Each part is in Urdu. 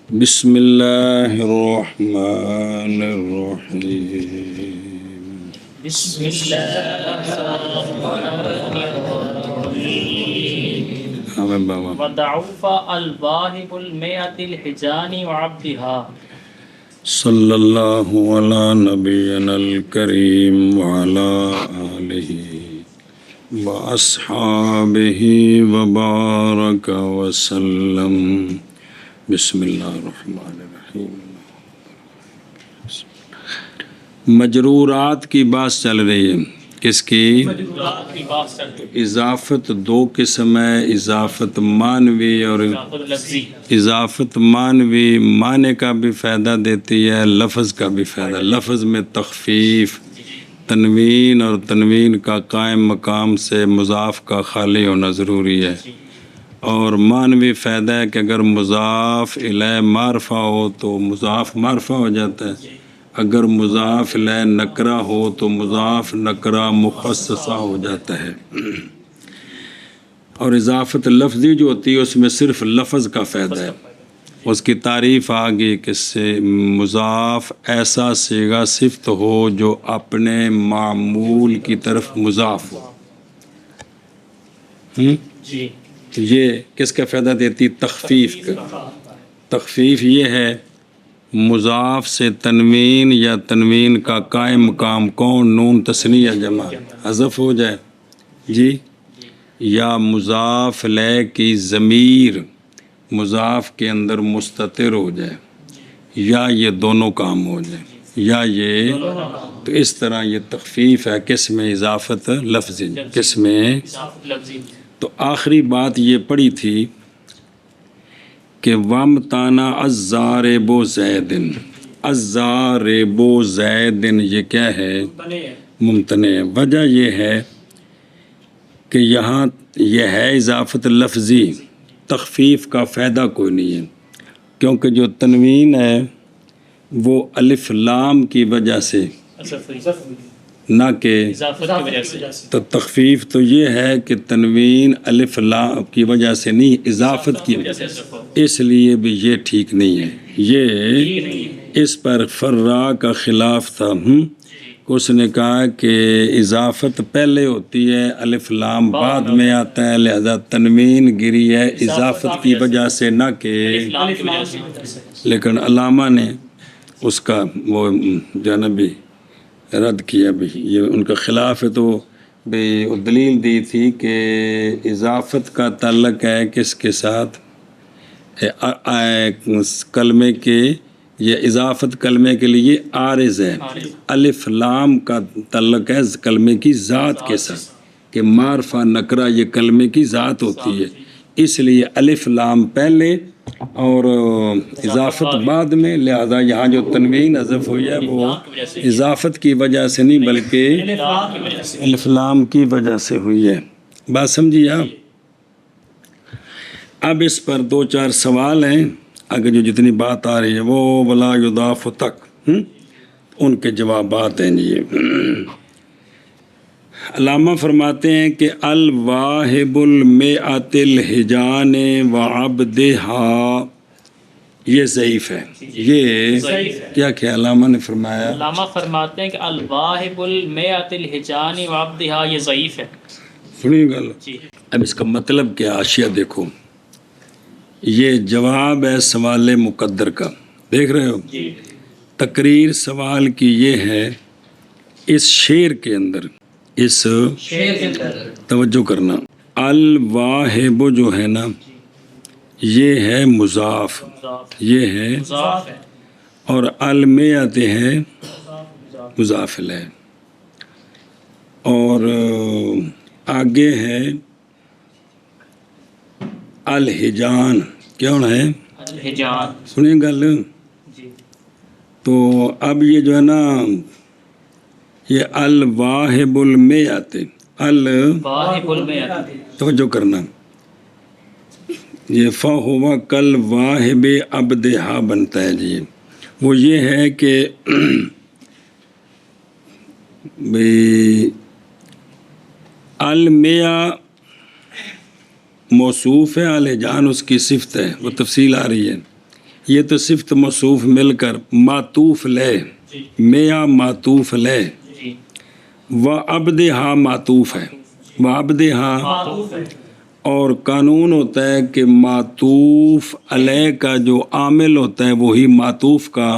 بسم اللہ الرحمن الرحیم بسم اللہ ہمیں بابا وضعف الواهب المئة الحجان وعبدها صلی اللہ علی نبینا الکریم وعلی آلہ واصحابہ وبارک وسلم بسم اللہ الرحمن الرحیم مجرورات کی بات چل رہی ہے کس کی؟ مجرورات کی بات کرتے ہیں، اضافت دو قسم ہے، اضافت معنوی اور خود لفظی اضافت معنوی معنی کا بھی فائدہ دیتی ہے، لفظ کا بھی فائدہ. لفظ میں تخفیف، تنوین اور تنوین کا قائم مقام سے مضاف کا خالی ہونا ضروری ہے. اور معنوی فائدہ ہے کہ اگر مضاف الیہ معرفہ ہو تو مضاف معرفہ ہو جاتا ہے، اگر مضاف الیہ نکرہ ہو تو مضاف نکرہ مخصصہ ہو جاتا ہے. اور اضافت لفظی جو ہوتی ہے اس میں صرف لفظ کا فائدہ ہے. اس کی تعریف آگے کہ سے مضاف ایسا صیغہ صفت ہو جو اپنے معمول کی طرف مضاف ہو. جی یہ کس کا فائدہ دیتی؟ تخفیف کا. تخفیف یہ ہے مضاف سے تنوین یا تنوین کا قائم مقام کون نون تثنیہ جمع حذف ہو جائے جی، یا مضاف الیہ کی ضمیر مضاف کے اندر مستتر ہو جائے، یا یہ دونوں کام ہو جائے، یا یہ تو اس طرح یہ تخفیف ہے. کس میں؟ اضافت لفظی. کس میں؟ اضافت لفظی. تو آخری بات یہ پڑھی تھی کہ وَامْتَنَعَ الضَّارِبُ زَیدٍ. الضَّارِبُ زَیدٍ یہ کیا ہے؟ ممتنع ہے. وجہ یہ ہے کہ یہاں یہ ہے اضافت لفظی، تخفیف کا فائدہ کوئی نہیں ہے، کیونکہ جو تنوین ہے وہ الف لام کی وجہ سے نہ کہ اضافت کی وجہ سے. تو تخفیف تو یہ ہے کہ تنوین الف لام کی وجہ سے نہیں، اضافت کی وجہ سے. اس لیے بھی یہ ٹھیک نہیں ہے. یہ اس پر فرا کا خلاف تھا. اس نے کہا کہ اضافت پہلے ہوتی ہے، الف لام بعد میں آتا ہے، لہذا تنوین گری ہے اضافت کی وجہ سے نہ کہ. لیکن علامہ نے اس کا وہ جو ہے نا بھی رد کیا بھی، یہ ان کا خلاف ہے. تو بھی دلیل دی تھی کہ اضافت کا تعلق ہے کس کے ساتھ؟ کلمے کے، یہ اضافت کلمے کے لیے عارض ہے. الف لام کا تعلق ہے کلمے کی ذات کے ساتھ، کہ معرفہ نکرہ یہ کلمے کی ذات ہوتی ہے، اس لیے الف لام پہلے اور اضافت بعد میں. لہذا یہاں جو تنوین حذف ہوئی ہے وہ اضافت کی وجہ سے نہیں بلکہ الف لام کی وجہ سے ہوئی ہے. بات سمجھیے آپ؟ اب اس پر دو چار سوال ہیں، اگر جو جتنی بات آ رہی ہے وہ ولا یضاف تک ان کے جوابات ہیں. یہ علامہ فرماتے ہیں کہ الواہب المئۃ الحجان وعبدہا یہ ضعیف ہے. یہ کیا علامہ نے فرمایا؟ علامہ فرماتے ہیں کہ الواہب المئۃ الحجان وعبدہا یہ ضعیف ہے. سنیے گل. جی اب اس کا مطلب کیا؟ حاشیہ دیکھو، یہ جواب ہے سوال مقدر کا، دیکھ رہے ہو؟ جی تقریر سوال کی یہ ہے اس شعر کے اندر، اس شعر کے اندر توجہ کرنا، الواہب جو ہے نا یہ ہے مضاف، یہ ہے مضاف ہے اور المئۃ ہے مضاف الیہ، اور آگے ہے الحجان. کیا ہونا ہے؟ الحجان. سنیں گل. جی تو اب یہ جو ہے نا یہ الواہب المئۃ واہب المئۃ. توجہ کرنا، یہ فا ہوا کل واہب عبدہا بنتا ہے جی. وہ یہ ہے کہ المئہ موصوف ہے، الحجان اس کی صفت ہے، وہ تفصیل آ رہی ہے. یہ تو صفت موصوف مل کر معطوف لے، میاں معطوف لے، جی و عبدہا معطوف ہے، و عبدہا، معطوف ہے، اور قانون ہوتا ہے کہ معطوف علیہ کا جو عامل ہوتا ہے وہی معطوف کا،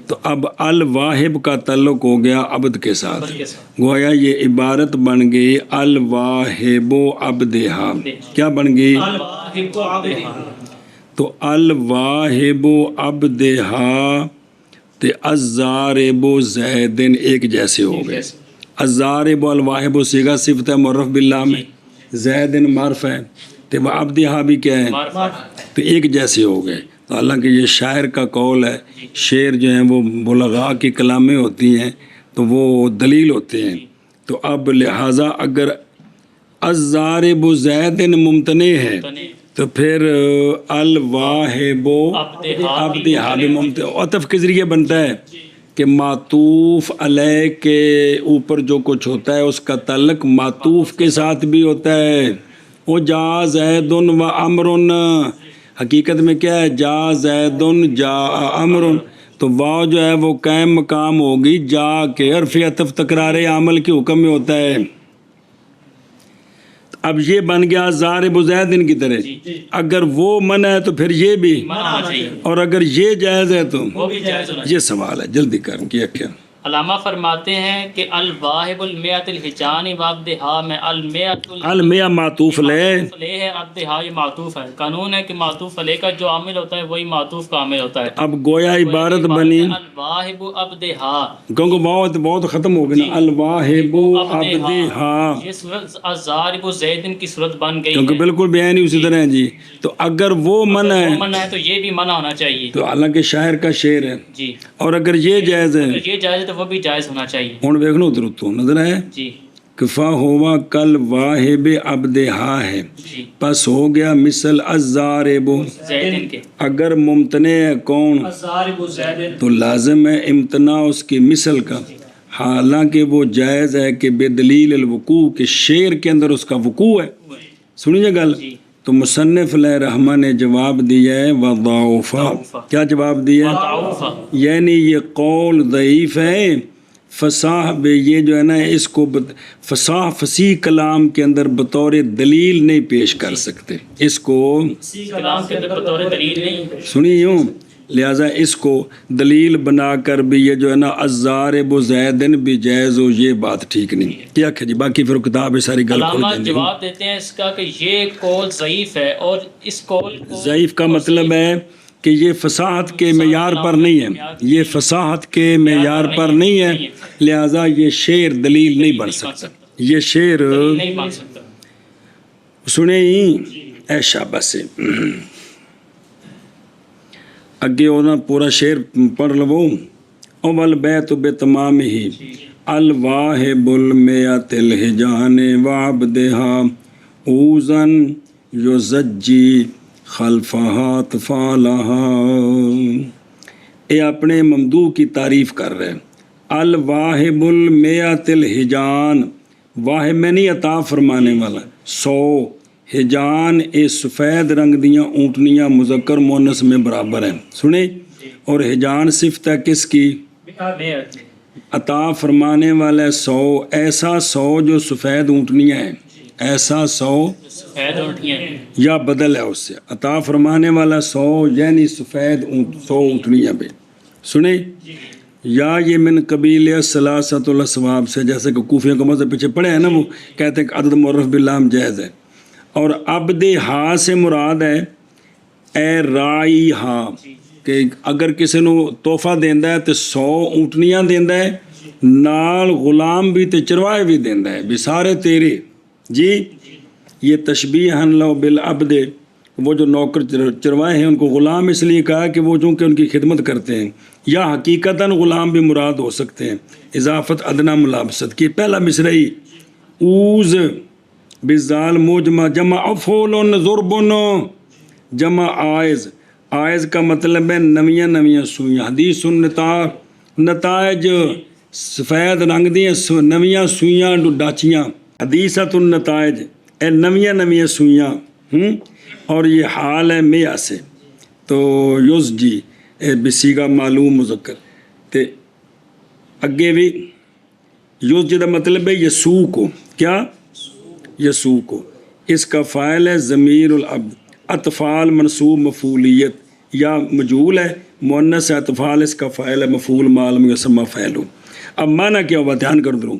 تو اب الواہب کا تعلق ہو گیا عبد کے ساتھ، گویا یہ عبارت بن گئی الواہب عبدہا، کیا بن گئی؟ الواہب عبدہا، تو الواہب عبدہا تے الضارب زیدن ایک جیسے ہو گئے، الضارب الواہب صیغہ صفت ہے معرف باللہ میں، زیدن معرف ہے، تو وہ عبدہا بھی کیا ہے، تو ایک جیسے ہو گئے۔ تو حالانکہ یہ شاعر کا قول ہے، شعر جو ہیں وہ بلغاء کی کلامیں ہوتی ہیں تو وہ دلیل ہوتے ہیں، تو اب لہٰذا اگر الضارب زیدن ممتنع ہے تو پھر الواہب عبدہا بھی ممتنع، عطف کے ذریعے بنتا ہے کہ معطوف علیہ کے اوپر جو کچھ ہوتا ہے اس کا تعلق معطوف کے ساتھ بھی ہوتا ہے، وہ جا زید و امر، حقیقت میں کیا ہے، جا زید جا امر، تو واو جو ہے وہ قائم مقام ہوگی جا کے، حرف عطف تکرار عمل کے حکم میں ہوتا ہے۔ اب یہ بن گیا ضارب زیدن کی طرح، اگر وہ منع ہے تو پھر یہ بھی، اور اگر یہ جائز ہے تو وہ بھی جائز ہونا۔ یہ سوال ہے، جلدی کریں کیا کیا۔ علامہ فرماتے ہیں کہ الواہب المیۃ الحجان وعبدہا میں المیۃ المیہ معطوف لے، علیہ ہے، عبدہا یہ معطوف ہے، قانون ہے کہ معطوف علیہ کا جو عامل ہوتا ہے وہی معطوف کا عامل ہوتا ہے۔ اب گویا عبارت بنی، الواہب عبدہا، کیونکہ بہت ختم ہو گئی نا، الواہب عبدہا، یہ صورت الضارب زیدن کی صورت بن گئی کیونکہ ہے، بالکل بیان ہی اسی طرح ہے جی۔ تو اگر وہ منع ہے منع ہے تو یہ بھی منع ہونا چاہیے، تو حالانکہ شاعر کا شعر ہے، جی اور اگر یہ جائز ہے، اگر یہ جائز ہے تو وہ بھی جائز ہونا چاہیے، ہوں دیکھنا ادھر تو نظر ہے، جی کفا ہوا کل واہب عبدہا ہے، جی پس ہو گیا مثل الضارب، زیدن کے، اگر ممتنع ہے کون الضارب زیدن، تو لازم ہے امتناع اس کی مثل کا، حالانکہ وہ جائز ہے کہ بے دلیل الوقوع کے شعر کے اندر اس کا وقوع ہے۔ سنیے گل، تو مصنف علیہ رحمہ نے جواب دیا ہے وضعفا، کیا جواب دیا ہے؟ تعوفہ، یعنی یہ قول ضعیف ہے، فصاح بے یہ جو ہے نا اس کو فصاح فصیح کلام کے اندر بطور دلیل نہیں پیش کر سکتے، اس کو کلام کے اندر بطور دلیل نہیں، سنی یوں، لہٰذا اس کو دلیل بنا کر بھی یہ جو ہے نا الضارب زیدن بھی جائز ہو، یہ بات ٹھیک نہیں کیا کہ جی۔ باقی پھر کتاب ہے ساری گل کھول علامہ دیں گے۔ جواب دیتے ہیں اس کا کہ یہ قول ضعیف ہے، اور اس قول کو ضعیف کا مطلب ہے کہ یہ فصاحت کے معیار پر نہیں ہے، یہ فصاحت کے معیار پر نہیں ہے، لہٰذا یہ شعر دلیل نہیں بن سکتا، یہ شعر نہیں مان سکتا۔ سنے ہی اے شاباش سے اگے ہونا پورا شعر پڑھ لو، اول بیت بے تمام ہی الواہب المیۃ الحجان وعبدہا اوزن یزجی خلفہا طفالہا، اے اپنے ممدوح کی تعریف کر رہے ہیں، الواہب المیۃ الحجان، واہب میں نہیں عطا فرمانے والا، 100 حجان اے سفید رنگ دیاں اونٹنیاں مذکر مونس میں برابر ہیں، سنیں، اور حجان صفت ہے کس کی؟ عطا فرمانے والا 100، ایسا 100 جو سفید اونٹنیاں ہیں، ایسا 100 سفید اونٹنیاں ہیں، یا بدل ہے اس سے، عطا فرمانے والا 100 یعنی سفید 100 اونٹنیاں پہ، سنیں، یا یہ من قبیل ثلاثۃ الاسباب سے، جیسے کہ کوفیوں کا مذہب پیچھے پڑے ہیں نا، وہ کہتے ہیں کہ عدد معرف باللام جائز ہے، اور عبدہا سے مراد ہے اے رائی ہا، کہ اگر کسی نو تحفہ دیندا ہے تو 100 اونٹنیاں دیندا ہے، نال غلام بھی تے چرواہے بھی دیندا ہے، بھی سارے تیرے جی۔ یہ تشبیہ لو بالعبد، وہ جو نوکر چرواہے ہیں ان کو غلام اس لیے کہا کہ وہ چونکہ ان کی خدمت کرتے ہیں، یا حقیقتاً غلام بھی مراد ہو سکتے ہیں، اضافت ادنا ملابست کی۔ پہلا مصرعی اوز بالذال مجمع جمع افعول ضرب جمع آئز، آئز کا مطلب ہے نویاں نویاں سوئیاں، حدیث نتائج سفید رنگ دیاں نویاں سوئیاں ڈاچیاں، حدیثت النتائج اے نویاں نویاں سوئیاں، اور یہ حال ہے میہ سے، تو یوز جی بسیگا معلوم مذکر تے اگے بھی یوز جی دا مطلب ہے یسوع کو، کیا یسوع کو، اس کا فاعل ہے ضمیر العبد، اطفال منصوب مفعولیت یا مجہول ہے، مؤنث ہے، اطفال اس کا فاعل ہے، مفعول معلوم یسمى فاعل. اب معنی کیا ہوا دھیان کر دوں،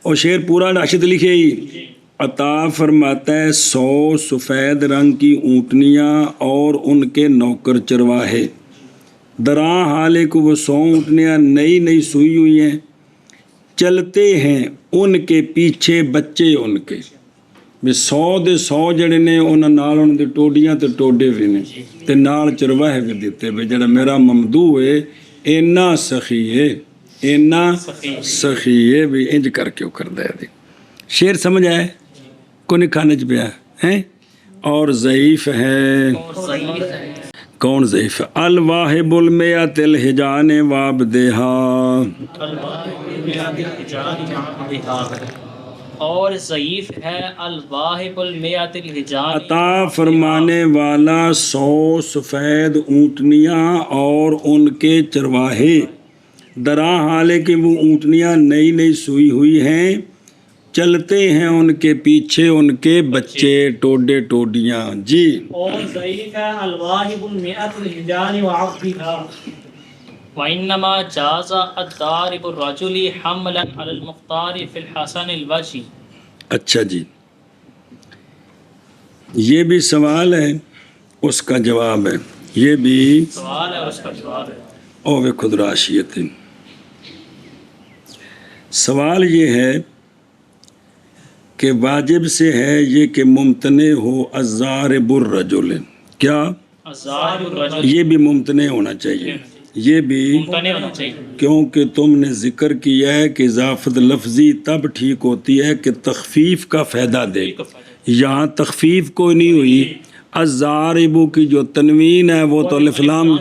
اور شعر پورا راشد لکھے ہی عطا فرماتا ہے 100 سفید رنگ کی اونٹنیاں اور ان کے نوکر چرواہے، دراں حالے کو وہ 100 اونٹنیاں نئی نئی سوئی ہوئی ہیں، چلتے ہیں ان کے پیچھے بچے ان کے، بھی 100 دے 100 جڑے نے انہاں نال ان دی ٹوڈیاں تے ٹوڈے بھی نے تے نال چرواہے بھی دیتے، بھی جڑا میرا ممدوح ہے اینا سخی ہے، اینا سخی ہے، بھی انج کر کے کر دے دی. شعر سمجھ آئے کو نہیں کھانے چ پیا ہیں. اور ضعیف ہے، کون ضعیف ہے؟ الواہب المیات الحجان وابدہا، اور ضعیف ہے الواہب المئات الحجان، عطا فرمانے والا 100 سفید اونٹنیاں اور ان کے چرواہے، درا حالے کہ وہ اونٹنیاں نئی نئی سوئی ہوئی ہیں، چلتے ہیں ان کے پیچھے ان کے بچے ٹوڈے ٹوڈیاں. جی اور ضعیف ہے الواہب المئات الحجان وعبدها. وإنما جاز الضارب الرجل حملا على المختار في الحسن الوجه. اچھا جی، یہ بھی سوال ہے، اس کا جواب ہے، یہ بھی سوال ہے اور اس کا جواب ہے. او خود راشیت. سوال یہ ہے کہ واجب سے ہے یہ کہ ممتنع ہو الضارب الرجل، کیا الضارب الرجل یہ بھی ممتنع ہونا چاہیے، یہ بھی ممتنع ہونا چاہیے، کیونکہ تم نے ذکر کیا ہے کہ اضافت لفظی تب ٹھیک ہوتی ہے کہ تخفیف کا فائدہ دے. یہاں تخفیف کوئی نہیں ہوئی، الضارب کی جو تنوین ہے وہ تو الف لام،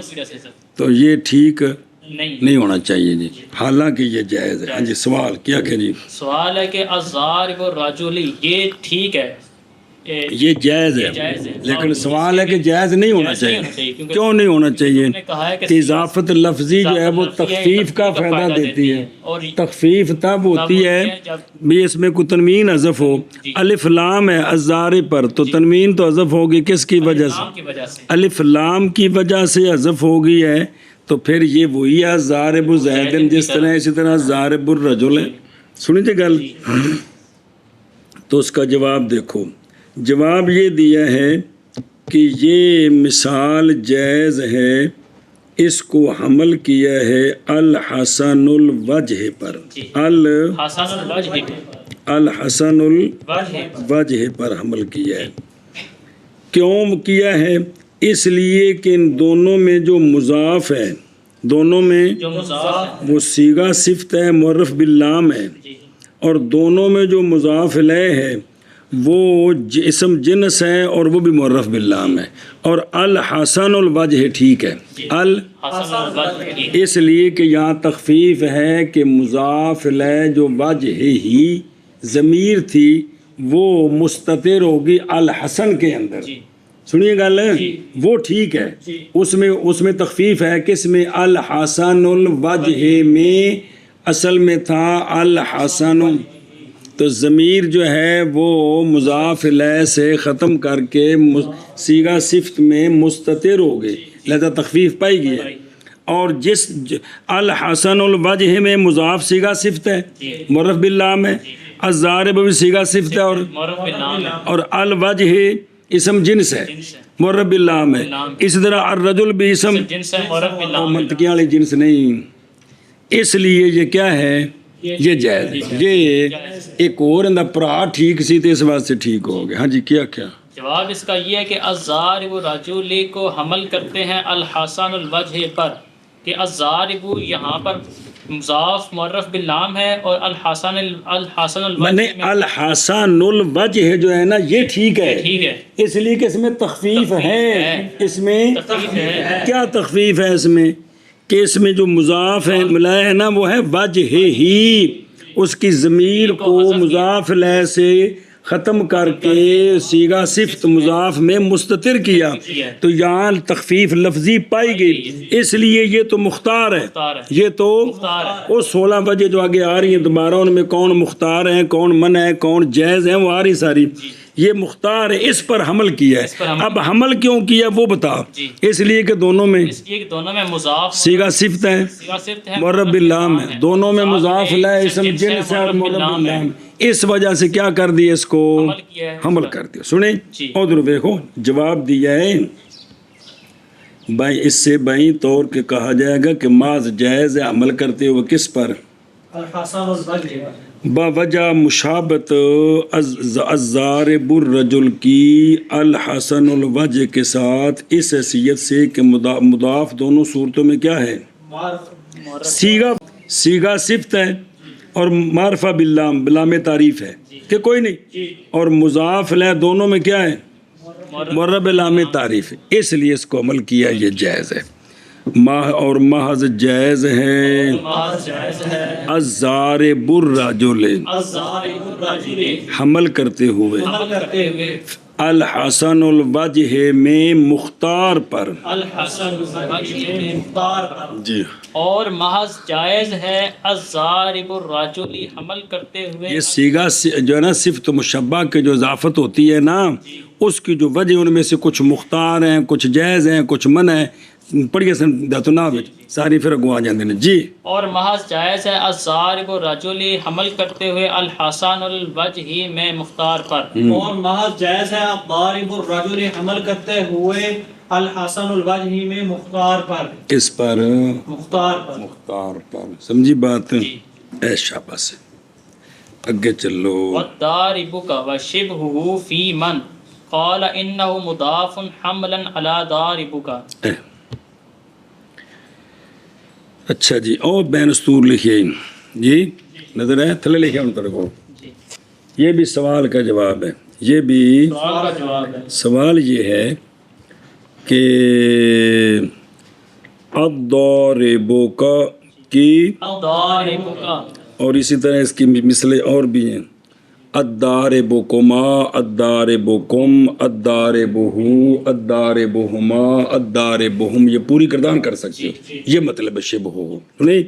تو یہ ٹھیک نہیں ہونا چاہیے جی، حالانکہ یہ جائز ہے. ہاں جی سوال کیا کہ جی سوال ہے کہ الضارب الرجل یہ ٹھیک ہے، یہ جائز ہے، لیکن سوال ہے کہ جائز نہیں ہونا چاہیے. کیوں نہیں ہونا چاہیے؟ کہ اضافت لفظی جو ہے وہ تخفیف کا فائدہ دیتی ہے. تخفیف تب ہوتی ہے بھی اس میں کوئی تنوین حذف ہو، الف لام ہے الضارب پر، تو تنوین تو حذف ہوگی کس کی وجہ سے؟ الف لام کی وجہ سے حذف ہوگی ہے، تو پھر یہ وہی ہے ضارب زیدن جس طرح، اسی طرح ضارب الرجل ہے. سنی تھی گل؟ تو اس کا جواب دیکھو، جواب یہ دیا ہے کہ یہ مثال جائز ہے، اس کو حمل کیا ہے الحسن الوجہ پر، الحسن الوجہ پر حمل کیا ہے. کیوں کیا ہے؟ اس لیے کہ ان دونوں میں جو مضاف ہے، دونوں میں وہ صیغہ صفت ہے، معرف باللام ہے، اور دونوں میں جو مضاف الیہ ہے وہ اسم جنس ہے اور وہ بھی معرف باللام ہے. اور الحسن الوجہ ٹھیک ہے، اس لیے کہ یہاں تخفیف ہے کہ مضاف الیہ جو وجہ ہی ضمیر تھی وہ مستتر ہوگی الحسن کے اندر. سنیے گل، وہ ٹھیک ہے، اس میں تخفیف ہے، کس میں؟ الحسن الوجہ میں، اصل میں تھا الحسن، تو ضمیر جو ہے وہ مضاف الیہ سے ختم کر کے صیغہ صفت میں مستتر ہو گئی، لہذا تخفیف پائی گئی ہے. اور جس الحسن الوجہ میں مضاف صیغہ صفت ہے، معرف باللام ہے، الضارب بھی صیغہ صفت ہے اور الوجہ اسم جنس ہے، معرف باللام ہے. اسی طرح الرجل بھی اسم منطقی والی جنس نہیں، اس لیے یہ کیا ہے؟ یہ جائز ہے. یہ ایک اور اندر پرا ٹھیک سی تو اس واسطے ٹھیک ہو گیا. ہاں جی کیا جواب اس کا یہ ہے کہ الضارب الرجل کو حمل کرتے ہیں الحسن الوجہ پر، کہ الضارب یہاں پر مضاف معرف باللام ہے اور الحسن الوجہ، الحسن الوجہ جو ہے نا یہ ٹھیک ہے، اس لیے کہ اس میں تخفیف ہے. اس میں کیا تخفیف ہے؟ اس میں کہ اس میں جو مضاف ہے ملائے ہے نا وہ ہے وجہ ہی، اس کی ضمیر کو مضاف الیہ سے ختم کر کے صیغہ صفت مضاف میں مستتر کیا تو یہاں تخفیف لفظی پائی گئی، اس لیے یہ تو مختار ہے، یہ تو وہ 16 وجہ جو آگے آ رہی ہیں دوبارہ ان میں کون مختار ہیں، کون منع ہے، کون جائز ہیں، وہ آ رہی ساری، یہ مختار ہے، اس پر حمل کیا ہے۔ اب حمل کیوں کیا وہ بتا، اس لیے کہ دونوں میں مضاف صیغہ صفت ہے، معرب باللام ہے، دونوں میں مضاف ہے اسم جنس ہے اور معرب باللام، اس وجہ سے کیا کر دیا اس کو حمل کر دیا۔ سنیں ادھر دیکھو جواب دیا ہے بھائی، اس سے بائیں طور کے کہا جائے گا کہ ماذ جائز ہے عمل کرتے ہوئے کس پر، الحسن الوجہ باوجہ مشابت الضارب الرجل کی الحسن الوجہ کے ساتھ اس حیثیت سے کہ مضاف دونوں صورتوں میں کیا ہے، صیغہ صفت ہے اور معرفہ باللام، بلام تعریف ہے کہ کوئی نہیں، اور مضاف لہ دونوں میں کیا ہے، معرب بلام تعریف ہے، اس لیے اس کو عمل کیا، یہ جائز ہے۔ اور محض جائز ہے الضارب الرجل حمل کرتے ہوئے الحسن الوجہ میں مختار پر، جی، اور محض جائز ہے الضارب الرجل حمل کرتے ہوئے، یہ صیغہ جو ہے نا صفت مشبہ کے جو اضافت ہوتی ہے نا، اس کی جو وجہ ان میں سے کچھ مختار ہیں، کچھ جائز ہیں، کچھ منع ہیں، پڑھیے داتنا ساری پھر اگوا جاندے نے، جی، اور محض جائز ہے الضارب الرجل حمل کرتے ہوئے الحسن الوجہ میں مختار پر، اور محض جائز ہے الضارب الرجل حمل کرتے ہوئے الحسن الوجہ میں مختار پر، اس پر مختار پر، سمجھی بات، اے شاباش، اگے چلو۔ والضارب کا وشبہہ فی من قال انہ مضاف حملا علی ضارب کا، اچھا جی، اور بین اسطور لکھیے جی، نظر ہے تھلے لکھے ان پر کو، یہ بھی سوال کا جواب ہے، یہ بھی سوال کا جواب ہے۔ سوال یہ ہے کہ الضارب کا کی، الضارب کا، اور اسی طرح اس کی مثلیں اور بھی ہیں، الضاربکما، الضاربکم، الضاربہ، الضاربہما، الضاربہم، یہ پوری کردان کر سکتے ہو، یہ مطلب ہے شبہ ہو، نہیں،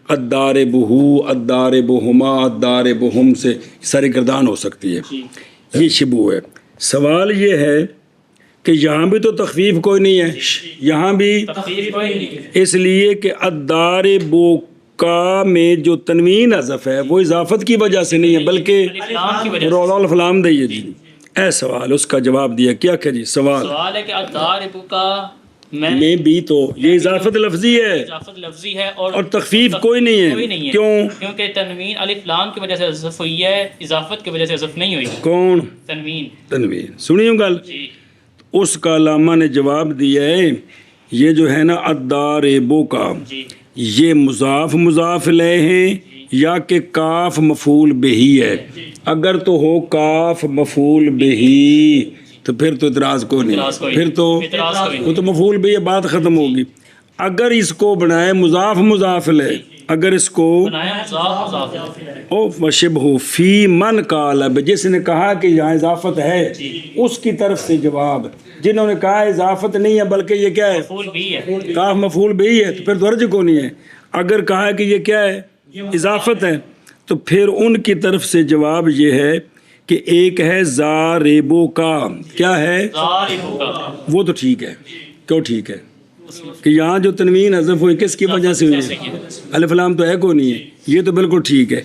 الضاربہ، الضاربہما، الضاربہم سے ساری کردان ہو سکتی ہے، یہ شبہ ہے۔ سوال یہ ہے کہ یہاں بھی تو تخفیف کوئی نہیں ہے، یہاں بھی تخفیف کوئی نہیں، اس لیے کہ الضارب کا میں جو تنوین حذف ہے وہ اضافت کی وجہ سے نہیں ہے بلکہ الفلام کی وجہ سے۔ رول الفلام دئیے جی، اے سوال اس کا جواب دیا، کیا کہ جی سوال سوال ہے کہ الضارب کا میں بھی تو یہ اضافت لفظی ہے اضافت لفظی ہے اور تخفیف کوئی نہیں ہے، کیوں؟ کیونکہ تنوین الف لام کی وجہ سے حذف ہوئی ہے، اضافت کی وجہ سے حذف نہیں ہوئی، کون؟ تنوین۔ سنیو گل، جی، اس کا علامہ نے جواب دیا ہے، یہ جو ہے نا الضاربو کا، جی، یہ مضاف الیہ ہیں یا کہ کاف مفعول بہی ہے، اگر تو ہو کاف مفعول بہی تو پھر تو اعتراض کو نہیں، پھر تو وہ تو مفعول بہی ہے، بات ختم ہوگی۔ اگر اس کو بنائے مضاف الیہ، اگر اس کو او وشبہ فی من قال، جس نے کہا کہ یہاں اضافت ہے اس کی طرف سے جواب، جنہوں نے کہا اضافت نہیں ہے بلکہ یہ کیا ہے، مفعول بھی ہے، کاف مفعول بھی ہے، تو پھر درج کو نہیں ہے۔ اگر کہا کہ یہ کیا ہے، اضافت ہے، تو پھر ان کی طرف سے جواب یہ ہے کہ ایک ہے ضاربو کا، کیا ہے، ضارب کا، وہ تو ٹھیک ہے، کیوں ٹھیک ہے کہ یہاں جو تنوین حذف ہوئی کس کی وجہ سے ہوئی ہے، الف لام تو ہے کو نہیں ہے، یہ تو بالکل ٹھیک ہے۔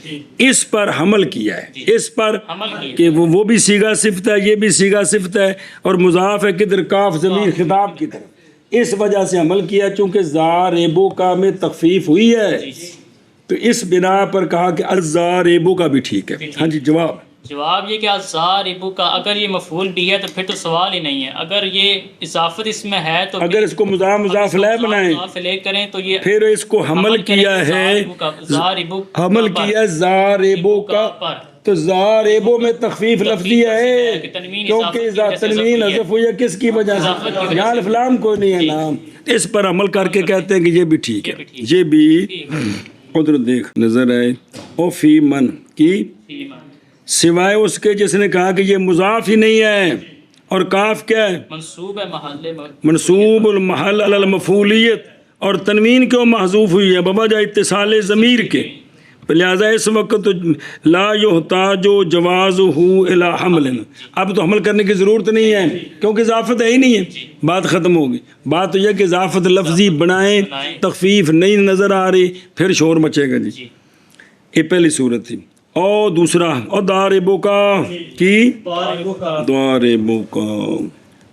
اس پر حمل کیا ہے، اس پر کہ وہ بھی صیغہ صفت ہے، یہ بھی صیغہ صفت ہے، اور مضاف ہے کدھر، کاف ضمیر خطاب کی طرف، اس وجہ سے عمل کیا، چونکہ ضاربو کا میں تخفیف ہوئی ہے تو اس بنا پر کہا کہ الضاربو کا بھی ٹھیک ہے۔ ہاں جی، جواب یہ کہ الضارب کا اگر یہ مفعول بھی ہے تو پھر تو سوال ہی نہیں ہے، اگر یہ اضافت اس میں ہے تو اگر اس کو مضاف الیہ بنائیں کریں تو یہ پھر اس کو حمل کیا ہے، حمل کیا ضاربو کا، تو ضاربو میں تخفیف لفظی ہے کیونکہ تنوین حذف ہوئی ہے کس کی وجہ سے، یہاں الف لام کوئی نہیں ہے نام، اس پر عمل کر کے کہتے ہیں کہ یہ بھی ٹھیک ہے، یہ بھی ادھر دیکھ نظر آئے، او فی من کی سوائے اس کے جس نے کہا کہ یہ مضاف ہی نہیں ہے، اور کاف کیا ہے؟ منصوب ہے محل منصوب المحل علی المفعولیت، اور تنوین کیوں محذوف ہوئی ہے؟ بوجہ اتصال ضمیر کے، لہٰذا اس وقت لا یحتاج جوازہ الی حمل، اب تو حمل کرنے کی ضرورت نہیں ہے کیونکہ اضافت ہے ہی نہیں ہے، بات ختم ہوگی۔ بات تو یہ کہ اضافت لفظی بنائیں، تخفیف نہیں نظر آ رہی، پھر شور مچے گا جی۔ یہ پہلی صورت تھی۔ اور دوسرا اور ضاربک کی ضاربک،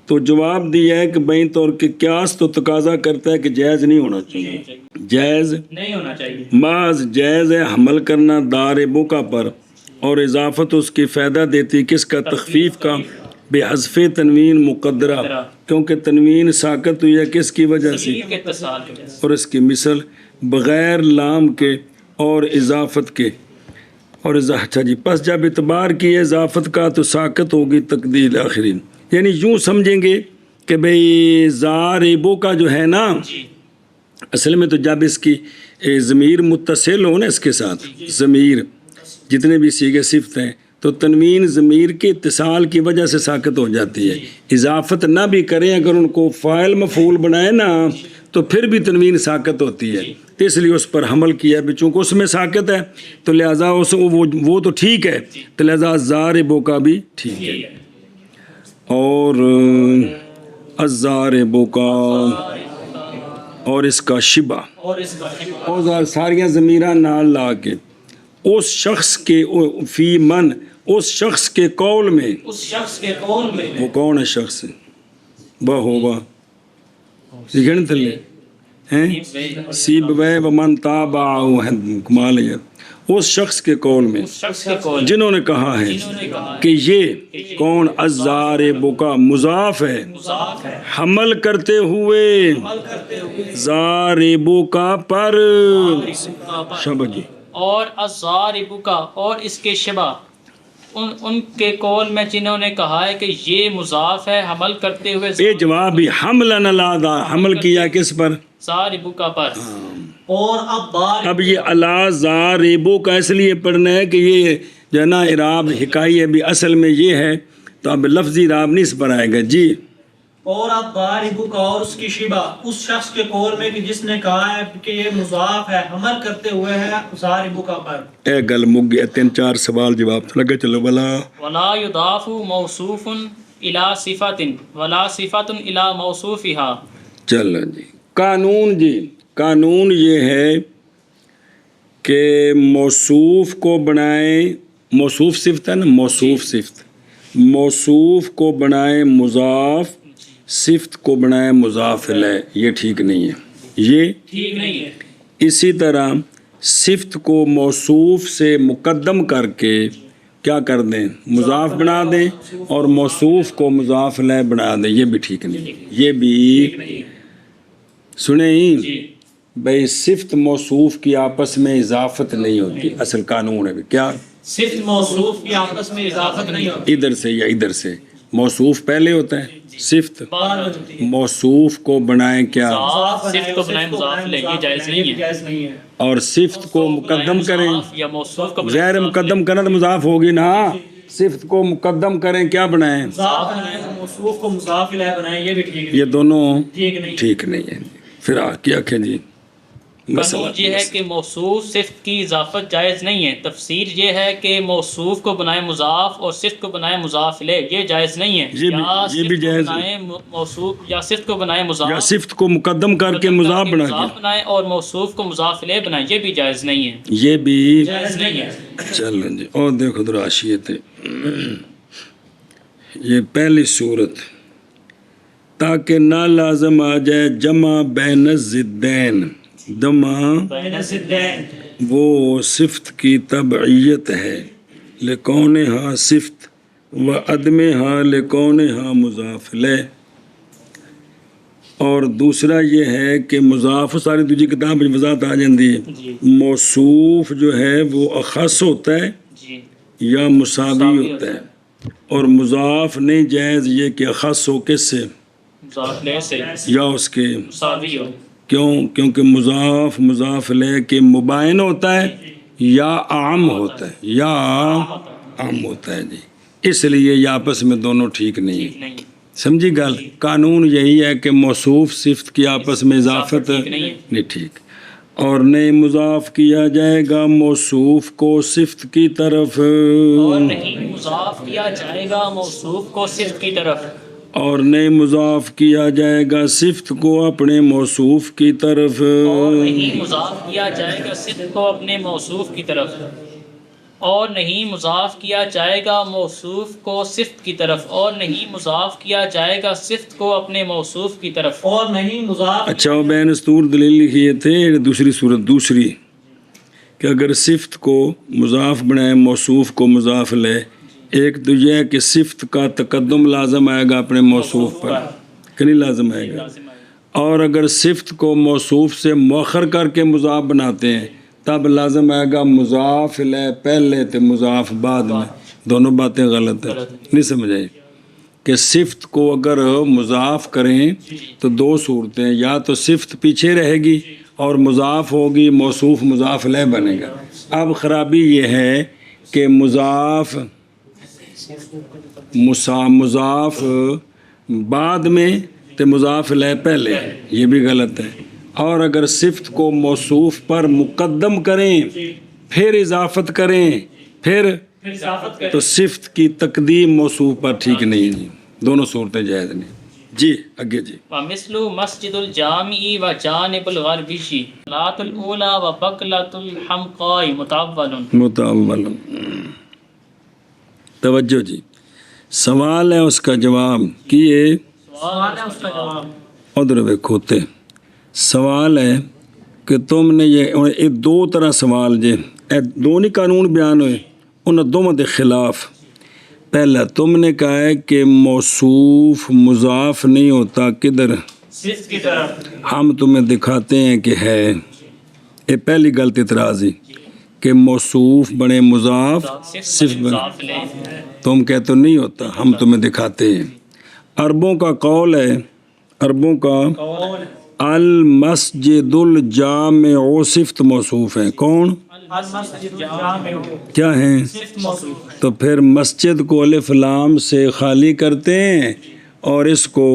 تو جواب دیا ہے کہ بین طور کے قیاس تو تقاضا کرتا ہے کہ جائز نہیں ہونا چاہیے، جائز نہیں ہونا چاہیے، بعض جائز ہے حمل کرنا ضاربک پر، اور اضافت اس کی فائدہ دیتی کس کا؟ تخفیف کا، بے حذف تنوین مقدرہ، کیونکہ تنوین ساکت ہوئی ہے کس کی وجہ سے؟ ضمیر کے اتصال کی وجہ سے۔ اور اس کی مثل بغیر لام کے اور اضافت کے، اور اچھا جی، پس جب اعتبار کی اضافت کا تو ساکت ہوگی تقدیر آخری، یعنی یوں سمجھیں گے کہ بھئی ضاربو کا جو ہے نا، جی اصل میں تو جب اس کی ضمیر متصل ہو نا اس کے ساتھ، ضمیر جتنے بھی صیغے صفت ہیں تو تنوین ضمیر کے اتصال کی وجہ سے ساکت ہو جاتی ہے، اضافت نہ بھی کریں اگر ان کو فاعل مفعول بنائے نا تو پھر بھی تنوین ساکت ہوتی ہے، تو اس لیے اس پر حمل کیا بھی، چونکہ اس میں ساکت ہے تو لہٰذا وہ تو ٹھیک ہے، تو لہٰذا ضاربو کا بھی ٹھیک ہے۔ اور الضاربو کا اور اس کا شبہ، اور اس کا اور ساریاں ضمیراں نال لا کے اس شخص کے فی من، اس شخص کے قول میں، اس شخص کے قول میں، وہ کون ہے شخص؟ ہوگا لکھن تھلے ہیں سیب وے ومن تابعہ، کمال ہے اس شخص کے قول میں اس شخص کے قول جنہوں نے کہا ہے انہوں نے کہا کہ یہ کون الضاربو کا مضاف ہے، مضاف ہے، حمل کرتے ہوئے عمل کرتے ہوئے ضاربو کا پر شبہ جی، اور الضارب کا اور اس کے شبہ ان کے قول میں جنہوں نے کہا ہے کہ یہ مضاف ہے حمل کرتے ہوئے یہ جواب بھی حملن الادا، حمل کیا کس پر؟ ضارب کا پر، اور اب ضارب اب یہ الا ضاربو کا اس لیے پڑھنا ہے کہ یہ جو ہے نا اعراب حکائی ہے بھی اصل میں یہ ہے، تو اب لفظی اعراب نہیں اس پر آئے گا جی۔ اور اب ضارب کا اور اس کی شبہ اس شخص کے قول میں کہ جس نے کہا ہے کہ یہ مضاف ہے حمل کرتے ہوئے ہے ضارب کا پر۔ اے گل مک گیا، 3-4 سوال جواب تو لگے، چلو بلا ولا یضاف موصوف الی صفت ولا صفت الی موصوفها۔ چلو جی، قانون جی، قانون یہ ہے کہ موصوف کو بنائیں، موصوف صفت ہے نا، موصوف صفت، موصوف کو بنائیں مضاف، صفت کو بنائیں مضاف الیہ، یہ ٹھیک نہیں ہے، یہ ٹھیک نہیں ہے۔ اسی طرح صفت کو موصوف سے مقدم کر کے کیا کر دیں؟ مضاف بنا دیں، اور موصوف کو مضاف الیہ بنا دیں، یہ بھی ٹھیک نہیں، یہ بھی سنیں بھئی صفت موصوف کی آپس میں اضافت نہیں ہوتی، اصل قانون ہے کیا؟ صفت موصوف کی آپس میں اضافت نہیں ہوتی، ادھر سے یا ادھر سے، موصوف پہلے ہوتا ہے، صفت بعد میں ہوتی ہے۔ موصوف کو بنائیں کیا؟ صفت کو بنائے مضاف الیہ، یہ جائز نہیں ہے۔ جائز نہیں ہے۔ اور صفت کو مقدم کریں، مضاف یا موصوف کو بنائے غیر مقدم کرنا تو مضاف ہوگی نا، صفت کو مقدم کریں کیا بنائیں؟ مضاف بنائیں، موصوف کو مضاف الیہ بنائیں، یہ بھی ٹھیک نہیں، یہ دونوں ٹھیک نہیں۔ ٹھیک نہیں ہے۔ پھر کیا کہ جی قانون یہ ہے کہ موصوف صفت کی اضافت جائز نہیں ہے، تفسیر یہ ہے کہ موصوف کو بنائے مضاف اور صفت کو بنائے مضاف الیہ، یہ جائز نہیں ہے، یہ بھی جائز ہے، موصوف یا صفت کو بنائے مضاف، یا صفت کو مقدم کر کے مضاف بنا مضاف کے، بنائے اور موصوف کو مضاف الیہ بنائے، یہ بھی جائز نہیں ہے، یہ بھی جائز نہیں ہے۔ چلیں جی۔ اور دیکھو ذرا آشیت یہ پہلی صورت، تاکہ نہ لازم آ جائے جمع بین الضدین، جمع بین الضدین، وہ صفت کی تبعیت ہے، لکونہا صفت و عدمہا لکونہا مضاف الیہ، اور دوسرا یہ ہے کہ مضاف، ساری دوسری کتاب میں وضاحت آ جاندی ہے، جی موصوف جو ہے وہ اخص ہوتا ہے جی یا مساوی ہوتا ہے، اور مضاف نہیں جائز یہ کہ اخص ہو کس سے؟ مضاف الیہ سے یا اس کے، مساوی ہو، کیوں؟ کیونکہ مضاف الیہ کے مباین ہوتا ہے یا عام ہوتا ہے، یا عام ہوتا ہے جی، اس لیے یہ آپس میں دونوں ٹھیک نہیں ہیں. نہیں سمجھی گل؟ قانون یہی ہے کہ موصوف صفت کی آپس میں اضافت نہیں ٹھیک، اور نہیں مضاف کیا جائے گا موصوف کو صفت کی طرف، اور نہیں مضاف کیا جائے گا موصوف کو صفت کی طرف، اور نہیں مضاف کیا جائے گا صفت کو اپنے موصوف کی طرف، اور نہیں مضاف کیا جائے گا صفت کو اپنے موصوف کی طرف، اور نہیں مضاف کیا جائے گا موصوف کو صفت کی طرف، اور نہیں مضاف کیا جائے گا صفت کو اپنے موصوف کی طرف، اور نہیں مضاف اچھا وہ بین استور دلیل لکھیے تھے دوسری صورت دوسری کہ اگر صفت کو مضاف بنائے موصوف کو مضاف لے، ایک تو یہ ہے کہ صفت کا تقدم لازم آئے گا اپنے موصوف پر کہ نہیں لازم آئے گا، اور اگر صفت کو موصوف سے مؤخر کر کے مضاف بناتے ہیں تب لازم آئے گا مضاف لے پہلے تے مضاف بعد میں. دونوں باتیں غلط ہیں، نہیں سمجھ آئی؟ کہ صفت کو اگر مضاف کریں تو دو صورتیں، یا تو صفت پیچھے رہے گی اور مضاف ہوگی، موصوف مضاف لے بنے گا. اب خرابی یہ ہے کہ مضاف مضاف بعد میں تے مضاف لے پہلے، یہ بھی غلط ہے. اور اگر صفت کو موصوف پر مقدم کریں پھر اضافت کریں پھر تو صفت کی تقدیم موصوف پر ٹھیک نہیں جی، دونوں صورتیں جائز نہیں. جی اگے جی. ومثل مسجد الجامع و جانب الغربی صلاۃ الاولی و بقلۃ الحمقاء متأول. توجہ جی، سوال ہے اس کا جواب کیے سوال ہے اس کا جواب. ادھر ویکھوتے سوال ہے کہ تم نے یہ دو طرح سوال جے دو نہیں قانون بیان ہوئے ان دونوں دے خلاف. پہلا تم نے کہا ہے کہ موصوف مضاف نہیں ہوتا کدھر صفت کی طرف، ہم تمہیں دکھاتے ہیں کہ ہے. یہ پہلی غلط اعتراضی کہ موصوف بنے مضاف صفت بنے، مضاف لے تم کہتے نہیں ہوتا، ہم تمہیں دکھاتے ہیں. عربوں کا قول ہے، عربوں کا قول المسجد الجامع صفت موصوف ہے. کون المسجد الجامع کیا ہیں؟ صفت موصوف. تو پھر مسجد کو الف لام سے خالی کرتے ہیں اور اس کو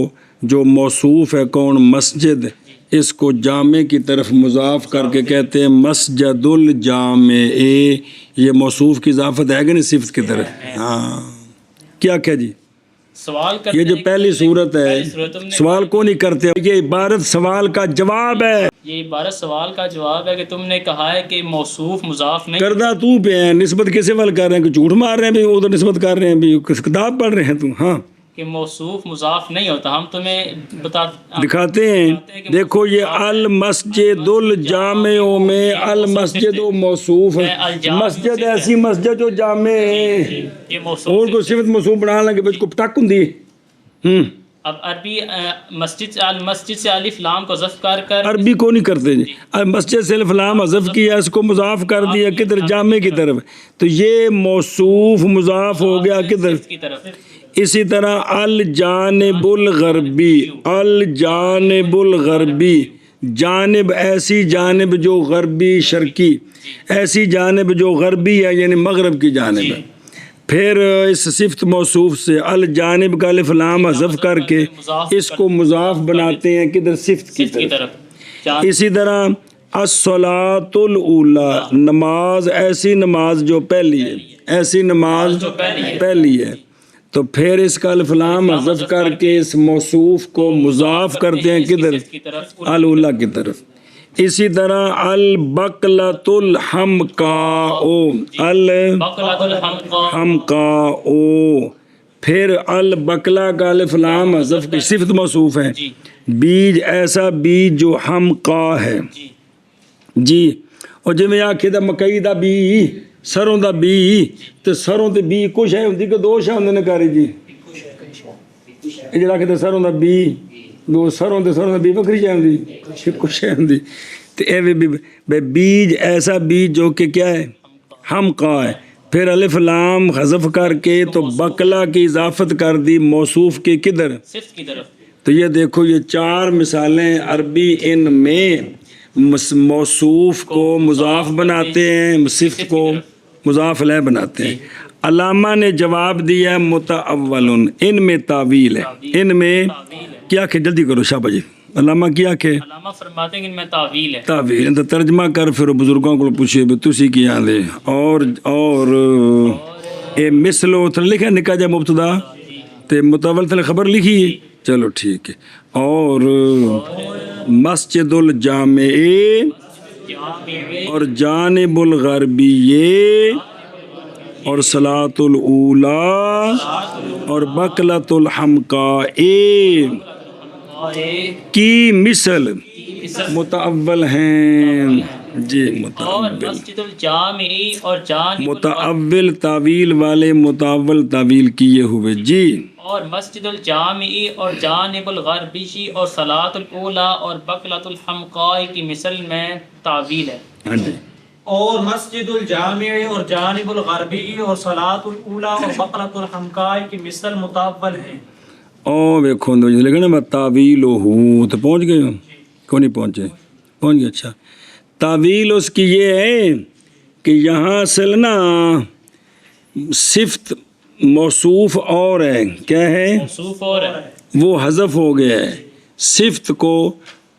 جو موصوف ہے کون مسجد، اس کو جامع کی طرف مضاف کر کے کہتے ہیں مسجد الجامع. یہ موصوف کی اضافت ہے کہ نہیں صفت کی طرف؟ ہاں. کیا جی سوال کرتے یہ جو ہیں کہ پہلی صورت ہے پہلی صورت تم نے سوال کو نہیں کرتے، یہ عبارت سوال کا جواب ہے. یہ عبارت سوال کا جواب ہے کہ تم نے کہا ہے کہ موصوف مضاف نہیں، کردہ تو پہ ہیں، نسبت کیسے وال کر رہے ہیں کہ جھوٹ مار رہے ہیں بھی ادھر نسبت کر رہے ہیں بھی کس کتاب پڑھ رہے ہیں تم. ہاں کہ موصوف مضاف نہیں ہوتا. ہم تمہیں دکھاتے ہیں، دیکھو یہ المسجد الجامع میں المسجد و موصوف ہے. مسجد ایسی مسجد جو جامع ہے، یہ اور موصوف. کو صفت موصوف بنا لیں گے بچ کو ٹک ہوں. اب عربی مسجد المسجد سے الف لام کو ضف کر عربی کو نہیں کرتے جی، مسجد سے الف لام حذف کیا، اس کو مضاف کر دیا کدھر جامع کی طرف، تو یہ موصوف مضاف ہو گیا کدھر. کی طرف. اسی طرح الجانب الغربی، الجانب الغربی، جانب ایسی جانب جو غربی شرقی، ایسی جانب جو غربی ہے یعنی مغرب کی جانب ہے. پھر اس صفت موصوف سے الجانب کا الف لام حذف کر کے اس کو مضاف بناتے ہیں کدھر صفت کی طرف. اسی طرح الصلاۃ الاولی، نماز ایسی نماز جو پہلی ہے، ایسی نماز جو پہلی ہے، تو پھر اس کا الف لام حذف کر کے اس موصوف کو مضاف کرتے ہیں کدھر الاولی کی طرف. اسی طرح البقلۃ الحمقاء، الحمقاء، پھر البقلہ کا الف لام حذف کی صفت موصوف ہے، بیج ایسا بیج جو حمقاء ہے جی. اور جی میں آکھے دا مکئی دا بی، سروں دا بی، تے سروں تے بی کو شے ہوندی کہ دو شے ہوندے نے کاری جی. یہ جڑا کہ سروں دا بی، دو سروں دا بی بکری شے ہوندی، ایک شے ہوندی. تے اے بیج ایسا بیج جو کہ کیا ہے حمقاء ہے. پھر الف لام حذف کر کے تو بقلہ کی اضافت کر دی موصوف کے کدھر صفت کی طرف. تو یہ دیکھو یہ چار مثالیں عربی ان میں موصوف کو مضاف بناتے ہیں، صفت کو مضاف الیہ بناتے ہیں. علامہ نے جواب دیا متأول، ان میں تعویل ہے، ان میں کیا کہ جلدی کرو شابہ جی. علامہ کیا کہ علامہ فرماتے ہیں کہ ان میں تعویل ہے. تعویل تو ترجمہ کر پھر بزرگوں کو پوچھے بھی تسی کی آندے اور اے مثل اتنا لکھا نکا جا مبتدا تے متأول تھے خبر لکھی ہے. چلو ٹھیک ہے. اور مسجد الجامع اور جانب الغربی اور صلاۃ الاولی اور بقلۃ الحمقاء کی مثل متأول ہیں جی. اور مسجد الجامعی اور جانب متأول تعویل والے متأول تعویل کیے ہوئے جی. اور مسجد الجامعی اور جانب الغربی اور صلاۃ الاولی اور بقلۃ الحمقاء کی مثل میں تعویل ہے. ہاں جی. اور مسجد الجامع اور جانب الغربی اور صلاۃ الاولی اور بقرۃ الحمقاء کی مثل متأول ہیں. او ویکھو لیکن نا تعویل ہوں تو پہنچ گئے ہو کیوں نہیں پہنچے؟ پہنچ گئے. اچھا تعویل اس کی یہ ہے کہ یہاں اصل نا صفت موصوف اور ہے، کیا ہے موصوف اور ہے، وہ حذف ہو گیا ہے. صفت کو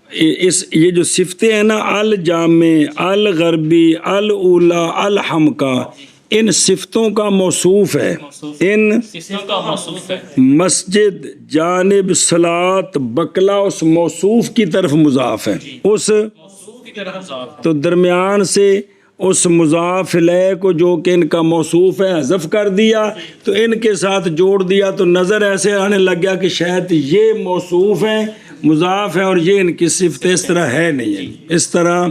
یہ جو صفتیں ہیں نا الجامع الغربی الاولی الحمقاء ان صفتوں کا موصوف ہے. ان صفتوں کا موصوف ہے. مسجد جانب صلاۃ بقلا اس موصوف کی طرف مضاف ہے. اس موصوف کی طرف مضاف ہے. تو درمیان سے اس مضاف الیہ کو جو کہ ان کا موصوف ہے حذف کر دیا تو ان کے ساتھ جوڑ دیا تو نظر ایسے آنے لگ گیا کہ شاید یہ موصوف ہے مضاف ہے اور یہ ان کی صفت اس طرح ہے نہیں ہے. اس طرح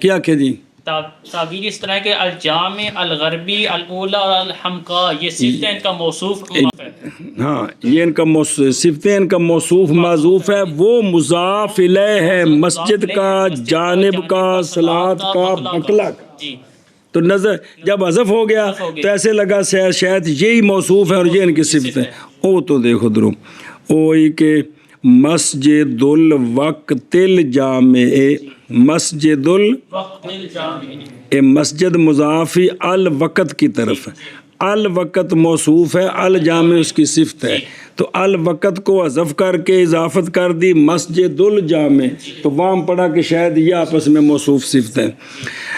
کیا کہ جی تعبیر اس طرح کہ الجامع الغربی الاولی اور الحمقاء یہ صفتیں ان کا موصوف ہے. ہاں یہ ان کا صفتیں ان کا موصوف معذوف ہے، وہ مضاف الیہ ہے مسجد کا جانب کا صلاۃ کا بقلا کا. جی تو نظر جب حذف ہو گیا تو ایسے لگا شاید یہی موصوف ہے اور یہ ان کی صفت ہے. او تو دیکھو درو اوئی کہ مسجد الوقت الجامع مسجد وقت الجامع مسجد مضافی الوقت کی طرف ہے. الوقت موصوف ہے، الجامع اس کی صفت ہے تو الوقت کو حذف کر کے اضافت کر دی مسجد الجامع تو وہاں پڑھا کہ شاید یہ آپس میں موصوف صفت ہے.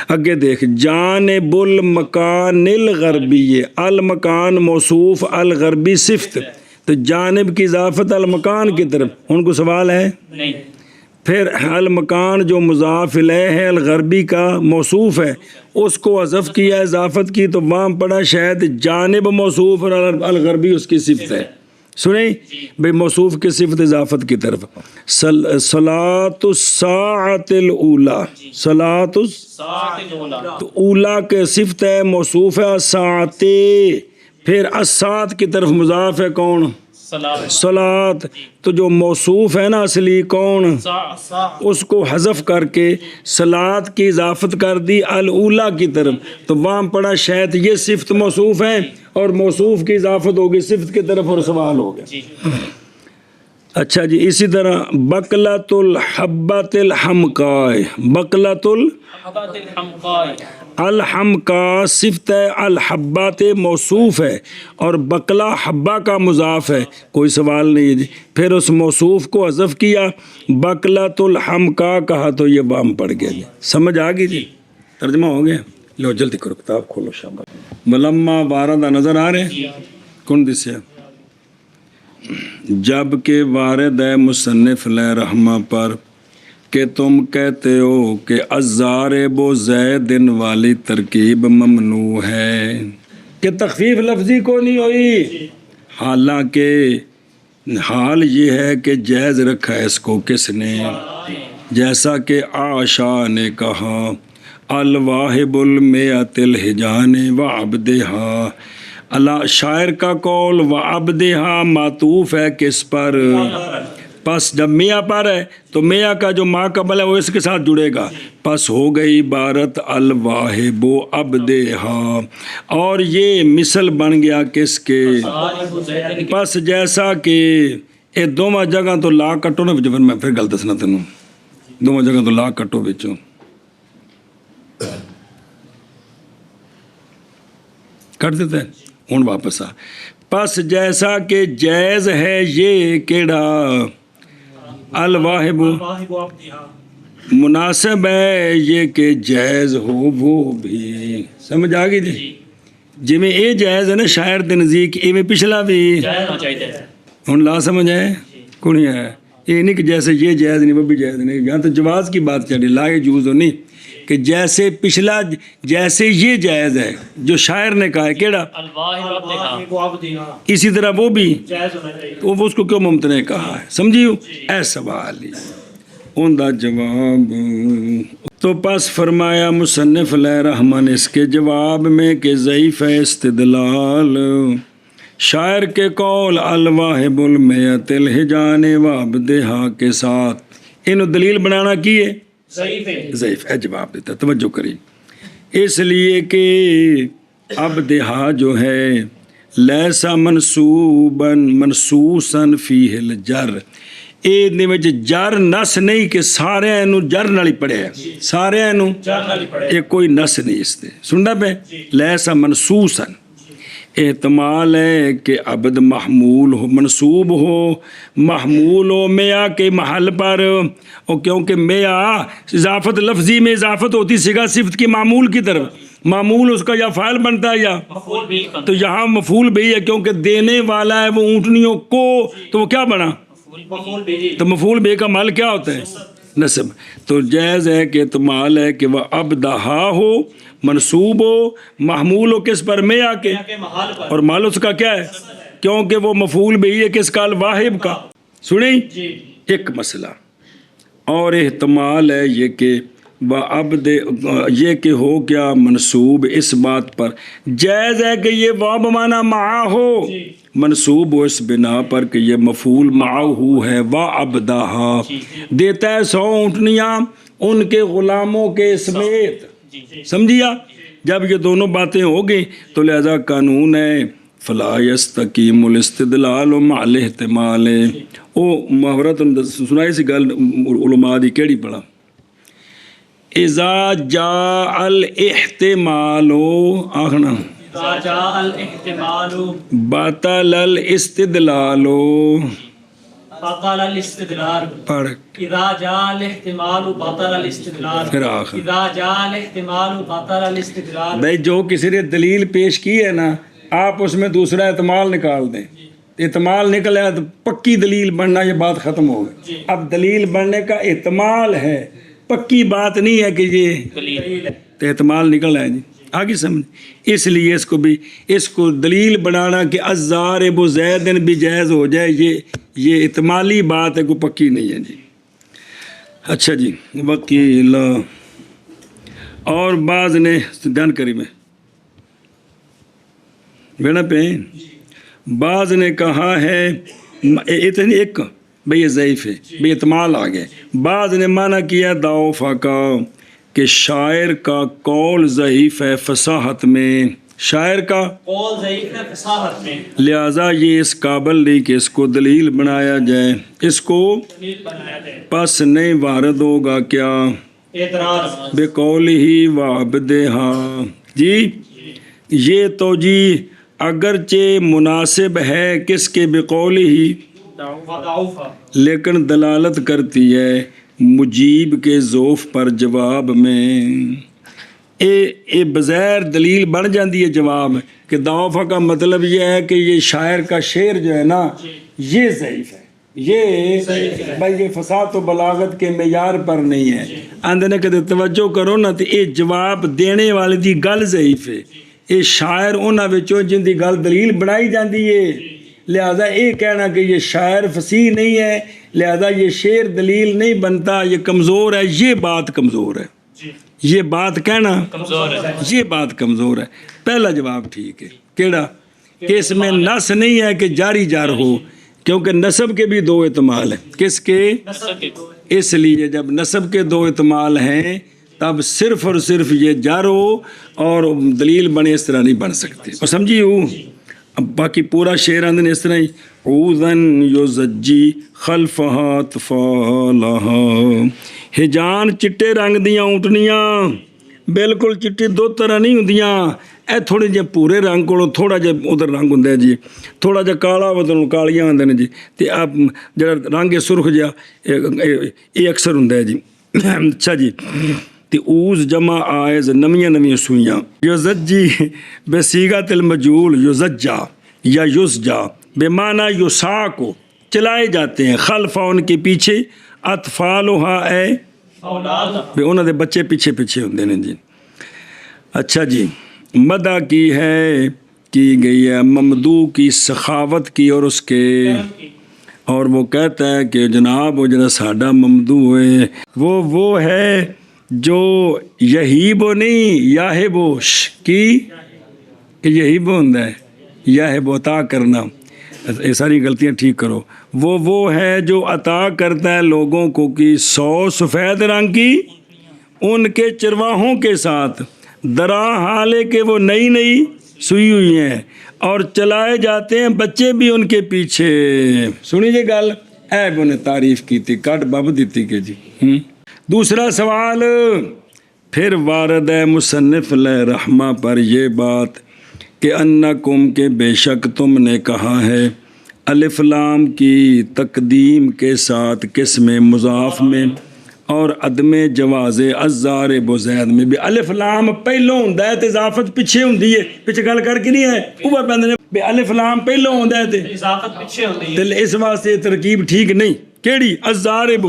اگے دیکھ جانب المکان الغربی المکان موصوف الغربی صفت تو جانب کی اضافت المکان کی طرف. ان کو سوال ہے نہیں. پھر المکان جو مضاف الیہ ہے الغربی کا موصوف ہے اس کو حذف کیا اضافت کی تو وہاں پڑا شاید جانب موصوف اور الغربی اس کی صفت ہے. سنیں بھئی موصوف کی صفت اضافت کی طرف. صلاۃ الساعۃ الاولی صلاۃ ساعت الاولی تو اولا کے صفت ہے موصوف ہے الساعۃ پھر الساعۃ کی طرف مضاف ہے کون صلاۃ صلاۃ تو جو موصوف ہے نا اصلی کون اس کو حذف کر کے صلاۃ کی اضافت کر دی الاولی کی طرف تو وہاں پڑا شاید یہ صفت موصوف ہے اور موصوف کی اضافت ہوگی صفت کی طرف اور سوال ہو گیا. جی اچھا جی اسی طرح بقلۃ الحبۃ الحمقاء بقلۃ حبۃ الحمقاء الحمقاء صفت ہے الحبات موصوف ہے اور بقلا حبہ کا مضاف ہے. کوئی سوال نہیں ہے جی. پھر اس موصوف کو حذف کیا بقلۃ الحمقاء کہا تو یہ وام پڑ گیا. جی سمجھ آ گئی جی ترجمہ ہو گیا. لو جلدی کرو کتاب کھولو شاباش. ملما واردہ نظر آ رہے ہیں کون دسے جب کہ وارد ہے مصنف علیہ رحمہ پر کہ تم کہتے ہو کہ الضارب زیدن والی ترکیب ممنوع ہے کہ تخفیف لفظی کو نہیں ہوئی، حالانکہ حال یہ ہے کہ جائز رکھا ہے اس کو کس نے، جیسا کہ عاشا نے کہا الواہب المئۃ الحجان وعبدہا. اللہ شاعر کا قول وعبدہا معطوف ہے کس پر؟ پس جب میاں پر ہے تو میاں کا جو ما قبل ہے وہ اس کے ساتھ جڑے گا. پس ہو گئی عبارت الواہب عبدہا اور یہ مثل بن گیا کس کے؟ پس جیسا کہ یہ دونوں جگہ تو لا کٹو نا پھر میں پھر گل دسنا تینوں دونوں جگہ تو لا کٹو بچوں کر دیتا ہے ہوں واپس آ پس جیسا کہ جائز ہے یہ کیڑا الواہب الواہب عبدہا مناسب ہے یہ کہ جائز ہو وہ بھی سمجھ آ گئی جی جویں یہ جائز ہے نا شاعر دے نزدیک ایویں پچھلا بھی جائز ہونا چاہیے ہوں لا سمجھ آئے کون ہے یہ نہیں کہ جیسے یہ جائز نہیں وہ بھی جائز نہیں یہاں تو جواز کی بات چل رہی لا یجوز ہو نہیں کہ جیسے پچھلا جیسے یہ جائز ہے جو شاعر نے کہا ہے کیڑا الواہب عبدہا الواہب عبدہا اسی طرح وہ بھی جائز ہونا چاہیے تو وہ اس کو کیوں ممتنع کہا ہے سمجھیو اے سوال ہی ان دا جواب تو پس فرمایا مصنف علیہ رحمن اس کے جواب میں کہ ضعیف ہے استدلال شاعر کے قول الواہب المیت الحجان وابدہا کے ساتھ انہوں دلیل بنانا کی ہے ضعیف ہے ضعیف ہے جواب دیتا توجہ کری اس لیے کہ ابدہا جو ہے لیسا منصوصا فیہ الجر یہ جر نس نہیں کہ سارے جر نال ہی پڑھیا سارے جانالی پڑے یہ کوئی نس نہیں اس سے سننا پہ لیسا منصوصا احتمال ہے کہ عبد محمول ہو منصوب ہو محمول ہو میاں کے محل پر اور کیونکہ میاں اضافت لفظی میں اضافت ہوتی صیغہ صفت کی معمول کی طرف معمول اس کا یا فاعل بنتا ہے یا مفعول بھی تو یہاں مفعول بھی ہے کیونکہ دینے والا ہے وہ اونٹنیوں کو تو وہ کیا بنا مفعول بھی تو مفعول بے کا مال کیا ہوتا ہے نصب تو جائز ہے کہ احتمال ہے کہ وہ ابدہا ہو منصوب ہو محمول ہو کس پر میں آ کے کے محل پر اور مال اس کا کیا ہے کیونکہ وہ مفعول بھی ہے کس کا الواہب کا سنیں جی ایک مسئلہ اور احتمال ہے یہ کہ یہ کہ ہو کیا منصوب اس بات پر جائز ہے کہ یہ وا بمانا معا ہو منصوب ہو اس بنا پر کہ یہ مفعول معاہو ہے وا ابدہا دیتا ہے 100 اونٹنیاں ان کے غلاموں کے سمیت سمجھیا جب یہ دونوں باتیں ہو گئی تو لہذا قانون ہے فلا یستقیم الاستدلال مع الاحتمال او محاورت سنائی سی گل علماء دی کیڑی پڑھا اذا جاء الاحتمال آخنا اذا جاء الاحتمال باطل الاستدلال بطل الاستدلال پڑھ اذا جاء الاحتمال بطل الاستدلال پھر آخر اذا جاء الاحتمال بطل الاستدلال بھائی جو کسی نے دلیل پیش کی ہے نا آپ اس میں دوسرا احتمال نکال دیں احتمال نکل آیا تو پکی دلیل بننا یہ بات ختم ہو گئی اب دلیل بننے کا احتمال ہے پکی بات نہیں ہے کہ یہ تو احتمال نکل آئے جی آگے سمجھ اس لیے اس کو دلیل بنانا کہ الضارب زیدن بھی جائز ہو جائے یہ احتمالی بات ہے کوئی پکی نہیں ہے جی اچھا جی وکیل اور بعض نے گن کری میں بینا پہ بعض نے کہا ہے اتنی ایک بھئی یہ ضعیف ہے بھئی احتمال آ گئے بعض نے معنی کیا ضعف کا کہ شاعر کا قول ضعیف ہے فصاحت میں شاعر کا قول ضعیف ہے فصاحت میں لہذا یہ اس قابل نہیں کہ اس کو دلیل بنایا جائے اس کو دلیل بنایا جائے پس نہیں وارد ہوگا کیا اعتراض بقولہ وعبدہا جی یہ تو جی اگرچہ مناسب ہے کس کے بقولہ وضعف لیکن دلالت کرتی ہے مجیب کے ذوف پر جواب میں اے بظاہر دلیل بن جاتی ہے جواب کہ ضعف کا مطلب یہ ہے کہ یہ شاعر کا شعر جو ہے نا یہ ضعیف ہے یہ بھائی یہ فصاحت و بلاغت کے معیار پر نہیں ہے اندر کدے توجہ کرو نا تو یہ جواب دینے والے دی گل ضعیف ہے یہ شاعر انہاں وچوں جن دی گل دلیل بنائی جاتی ہے لہذا یہ کہنا کہ یہ شاعر فصیح نہیں ہے لہذا یہ شعر دلیل نہیں بنتا یہ کمزور ہے یہ بات کمزور ہے یہ بات کہنا کمزور ہے یہ بات کمزور ہے پہلا جواب ٹھیک ہے کیڑا کہ اس میں نص نہیں ہے کہ جاری جار ہو کیونکہ نسب کے بھی 2 احتمال ہیں کس کے اس لیے جب نسب کے 2 احتمال ہیں تب صرف اور صرف یہ جار ہو اور دلیل بنے اس طرح نہیں بن سکتے اور سمجھی ہوں اب باقی پورا شعر اندر اس طرح ہی عوذن یزجی خلفہا طفالہا ہجان چٹے رنگ دیاں اونٹنیاں بالکل چٹی 2 طرح نہیں ہوندیاں ਇਹ ਥੋੜ੍ਹੇ ਜਿਹੇ ਭੂਰੇ ਰੰਗ ਕੋਲੋਂ ਥੋੜ੍ਹਾ ਜਿਹਾ ਉਧਰ ਰੰਗ ਹੁੰਦਾ ਹੈ ਜੀ, ਥੋੜ੍ਹਾ ਜਿਹਾ ਕਾਲਾ ਉਹਨੂੰ ਕਾਲੀਆਂ ਆਉਂਦੇ ਨੇ ਜੀ, ਅਤੇ ਆ ਜਿਹੜਾ ਰੰਗ ਹੈ ਸੁਰਖ ਜਿਹਾ ਇਹ ਅਕਸਰ ਹੁੰਦਾ ਹੈ ਜੀ। ਅੱਛਾ ਜੀ, ਤੇ ਊਜ਼ ਜਮਾ ਆਇਜ਼ ਨਵੀਆਂ ਸੂਈਆਂ। ਯੁਜ਼ਜੀ ਬਸੀਗਤ المجهول یزجا یا یزجا بمعنی یساق چلائے جاتے ہیں، خلف ان کے پیچھے، اطفالها اے انہوں دے بچے پیچھے ہوندے نے جی۔ اچھا جی، مدح کی گئی ہے ممدوح کی سخاوت کی اور اس کے، اور وہ کہتا ہے کہ جناب وہ جڑا ساڈا ممدوح ہے وہ ہے جو یہیب نہیں یاہبوش کی، کہ یہیب ہوندا ہے یاہب عطا کرنا، یہ ساری غلطیاں ٹھیک کرو، وہ ہے جو عطا کرتا ہے لوگوں کو کی 100 سفید رنگ کی ان کے چرواہوں کے ساتھ، درا حالے کہ وہ نئی سوئی ہوئی ہیں، اور چلائے جاتے ہیں بچے بھی ان کے پیچھے۔ سنی جی گل، ایب انہیں تعریف کی تھی، کٹ بب دیتی کہ جی۔ دوسرا سوال پھر وارد ہے مصنف علیہ رحمہ پر یہ بات کہ انکم کہ بے شک تم نے کہا ہے الف لام کی تقدیم کے ساتھ قسم مضاف میں اور عدم جواز الضارب و زید میں بھی الف لام پہلو ہوندا ہے تے اضافت پیچھے ہوندی ہے، پیچھے گل کر کے نہیں ہے اوپر بندے نے بے الف لام پہلو ہوندا ہے تے اضافت پیچھے ہوندی ہے، تے اس واسطے ترکیب ٹھیک نہیں، کیڑی الضارب،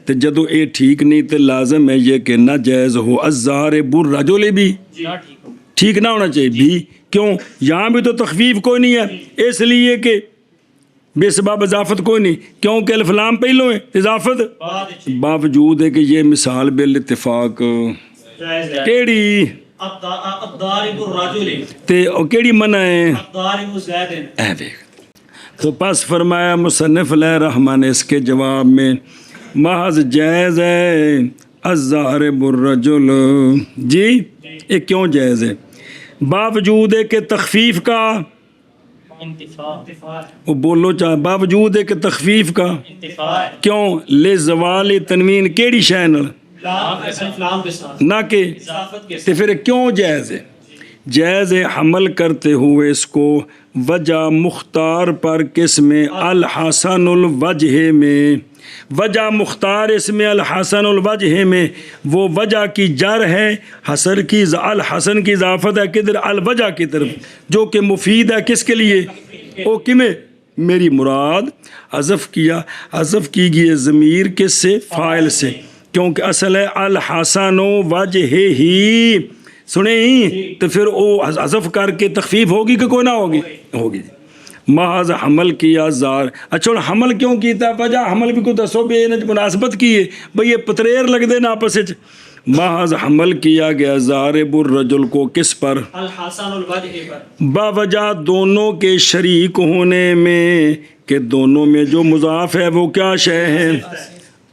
تے جدو اے ٹھیک نہیں تے لازم ہے یہ کہ نہ جائز ہو الضارب الرجل بھی ٹھیک نہ ہونا چاہیے بھی، کیوں؟ یہاں بھی تو تخفیف کوئی نہیں ہے، اس لیے کہ بے سبب اضافت کوئی نہیں، کیونکہ الف لام پہلو ہے، اضافت باوجود ہے کہ یہ مثال بالاتفاق کیڑی الضارب الرجل تے کیڑی منع ہے الضارب زید۔ تو پس فرمایا مصنف علیہ رحمٰ نے اس کے جواب میں محض جائز ہے الضارب الرجل، جی یہ کیوں جائز ہے؟ باوجود ہے کہ تخفیف کا وہ بولو چاہے باوجود ہے کہ تخفیف کا کیوں لے زوال تنوین کیڑی شے نال نہ کہ تے پھر کیوں جائز ہے؟ جائز ہے حمل کرتے ہوئے اس کو وجہ مختار پر قسم الحسن الوجہ میں، وجہ مختار اس میں الحسن الوجہ میں وہ وجہ کی جر ہے، حسن کی الحسن کی اضافت ہے کدھر الوجہ کی طرف، جو کہ مفید ہے کس کے لیے؟ او کمیں؟ میری مراد حذف کی گئی ہے ضمیر کس سے؟ فاعل سے، کیونکہ اصل ہے الحسن وجہ ہی، سنیں تو پھر وہ حذف کر کے تخفیف ہوگی کہ کوئی نہ ہوگی؟ ہوگی۔ محض حمل کیا زار، اچھا حمل کیوں کیتا؟ وجہ حمل بھی کوئی دسو بھی مناسبت کی ہے بھئی یہ پتریر لگ دے نا آپس وچ۔ محض حمل کیا گیا ضارب الرجل کو کس پر؟ الحسن الوجہ پر، باوجہ دونوں کے شریک ہونے میں، کہ دونوں میں جو مضاف ہے وہ کیا شے ہے